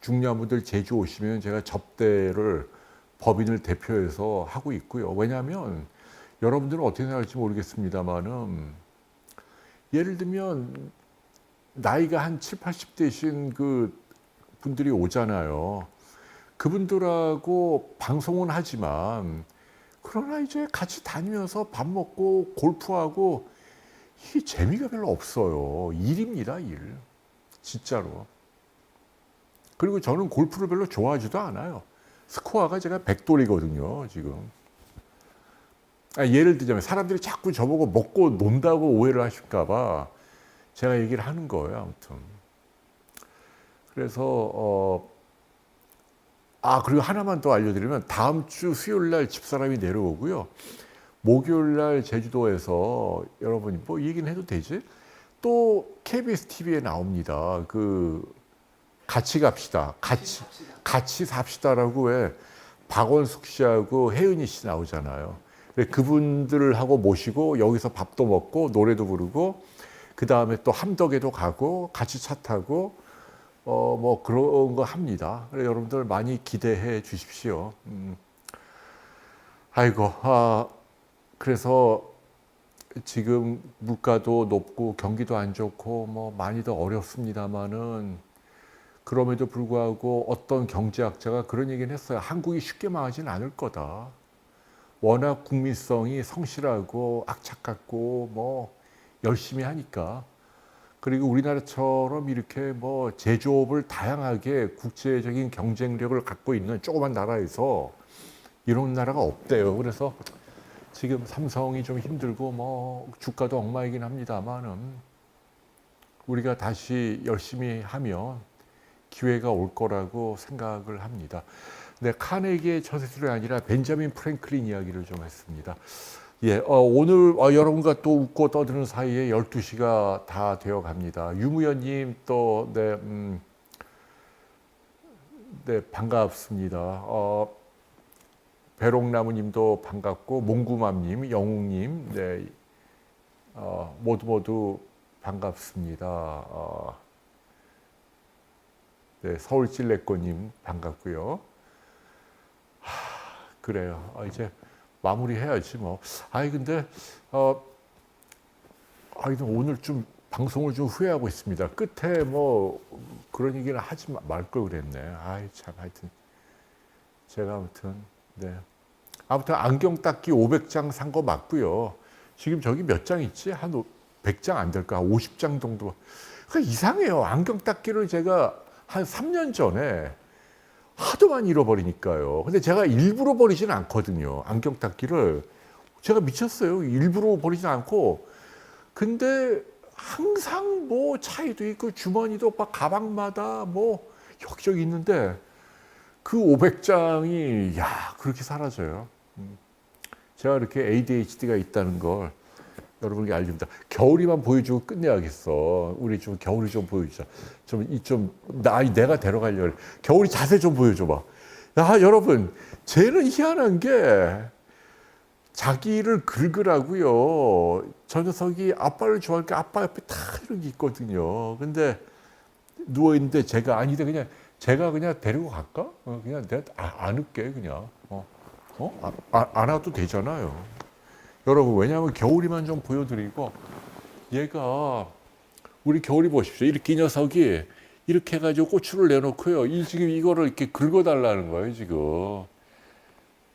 A: 중요한 분들 제주 오시면 제가 접대를 법인을 대표해서 하고 있고요. 왜냐하면 여러분들은 어떻게 생각할지 모르겠습니다만은 예를 들면 나이가 한 7, 80대신 그 분들이 오잖아요. 그분들하고 방송은 하지만 그러나 이제 같이 다니면서 밥 먹고 골프하고 이게 재미가 별로 없어요. 일입니다, 일. 진짜로. 그리고 저는 골프를 별로 좋아하지도 않아요. 스코어가 제가 100돌이거든요, 지금. 예를 들자면 사람들이 자꾸 저보고 먹고 논다고 오해를 하실까봐 제가 얘기를 하는 거예요, 아무튼. 그래서 그리고 하나만 더 알려드리면 다음 주 수요일 날 집사람이 내려오고요. 목요일 날 제주도에서 여러분이 뭐 이 얘기는 해도 되지? 또 KBS TV에 나옵니다. 그 같이 갑시다. 같이 삽시다라고 왜 박원숙 씨하고 혜은이 씨 나오잖아요. 그분들하고 모시고 여기서 밥도 먹고 노래도 부르고 그 다음에 또 함덕에도 가고 같이 차 타고 뭐 그런 거 합니다. 그래서 여러분들 많이 기대해 주십시오. 아이고, 그래서 지금 물가도 높고 경기도 안 좋고 뭐 많이 더 어렵습니다만은 그럼에도 불구하고 어떤 경제학자가 그런 얘기는 했어요. 한국이 쉽게 망하진 않을 거다. 워낙 국민성이 성실하고 악착같고 뭐 열심히 하니까. 그리고 우리나라처럼 이렇게 뭐 제조업을 다양하게 국제적인 경쟁력을 갖고 있는 조그만 나라에서 이런 나라가 없대요. 그래서 지금 삼성이 좀 힘들고 뭐 주가도 엉망이긴 합니다만은 우리가 다시 열심히 하면 기회가 올 거라고 생각을 합니다. 네, 카네기의 저세술이 아니라 벤자민 프랭클린 이야기를 좀 했습니다. 예, 오늘 여러분과 또 웃고 떠드는 사이에 12시가 다 되어 갑니다. 유무현님 또, 네, 반갑습니다. 배롱나무님도 반갑고, 몽구맘님, 영웅님, 네, 모두 반갑습니다. 네, 서울찔레꼬님 반갑고요. 그래요. 이제 마무리해야지 뭐. 근데 오늘 좀 방송을 좀 후회하고 있습니다. 끝에 뭐 그런 얘기는 하지 말 걸 그랬네. 참 하여튼 제가 네. 아무튼 안경 닦기 500장 산 거 맞고요. 지금 저기 몇 장 있지? 한 100장 안 될까? 50장 정도. 이상해요. 안경 닦기를 제가 한 3년 전에 하도 많이 잃어버리니까요. 근데 제가 일부러 버리진 않거든요. 안경 닦기를. 제가 미쳤어요. 일부러 버리진 않고. 근데 항상 뭐 차에도 있고 주머니도 막 가방마다 뭐 여기저기 있는데 그 500장이 그렇게 사라져요. 제가 이렇게 ADHD가 있다는 걸 여러분에게 알립니다. 겨울이만 보여주고 끝내야겠어. 우리 좀 겨울이 좀 보여주자. 내가 데려가려고 해. 겨울이 자세 좀 보여줘봐. 여러분, 쟤는 희한한 게 자기를 긁으라고요. 저 녀석이 아빠를 좋아하니까 아빠 옆에 다 이런 게 있거든요. 근데 누워있는데 제가 그냥 데리고 갈까? 그냥 내가 안을게 그냥. 안 와도 되잖아요. 여러분, 왜냐하면 겨울이만 좀 보여드리고, 얘가 우리 겨울이 보십시오. 이렇게 이 녀석이 이렇게 해가지고 꼬추를 내놓고요. 지금 이거를 이렇게 긁어달라는 거예요, 지금.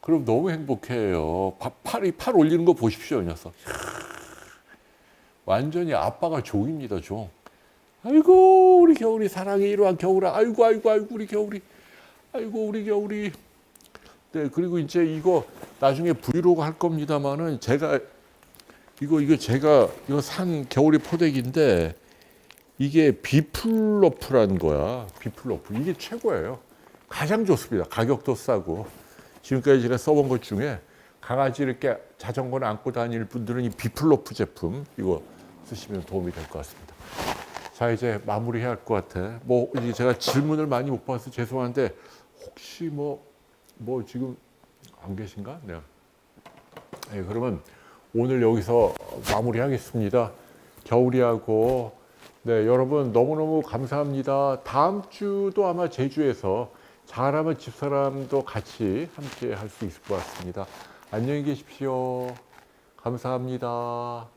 A: 그럼 너무 행복해요. 팔 올리는 거 보십시오, 이 녀석. 완전히 아빠가 종입니다, 종. 아이고, 우리 겨울이 사랑해, 이리와 겨울아. 아이고, 우리 겨울이. 아이고, 우리 겨울이. 네, 그리고 이제 이거 나중에 브이로그 할 겁니다만은 이거 산 겨울이 포대기인데 이게 비플로프라는 거야. 비플로프. 이게 최고예요. 가장 좋습니다. 가격도 싸고. 지금까지 제가 써본 것 중에 강아지 이렇게 자전거를 안고 다닐 분들은 이 비플로프 제품 이거 쓰시면 도움이 될 것 같습니다. 자, 이제 마무리해야 할 것 같아. 뭐 이제 제가 질문을 많이 못 봐서 죄송한데 혹시 뭐 지금 안 계신가? 네. 네, 그러면 오늘 여기서 마무리하겠습니다. 겨울이하고 네, 여러분 너무너무 감사합니다. 다음 주도 아마 제주에서 잘하면 집사람도 같이 함께 할 수 있을 것 같습니다. 안녕히 계십시오. 감사합니다.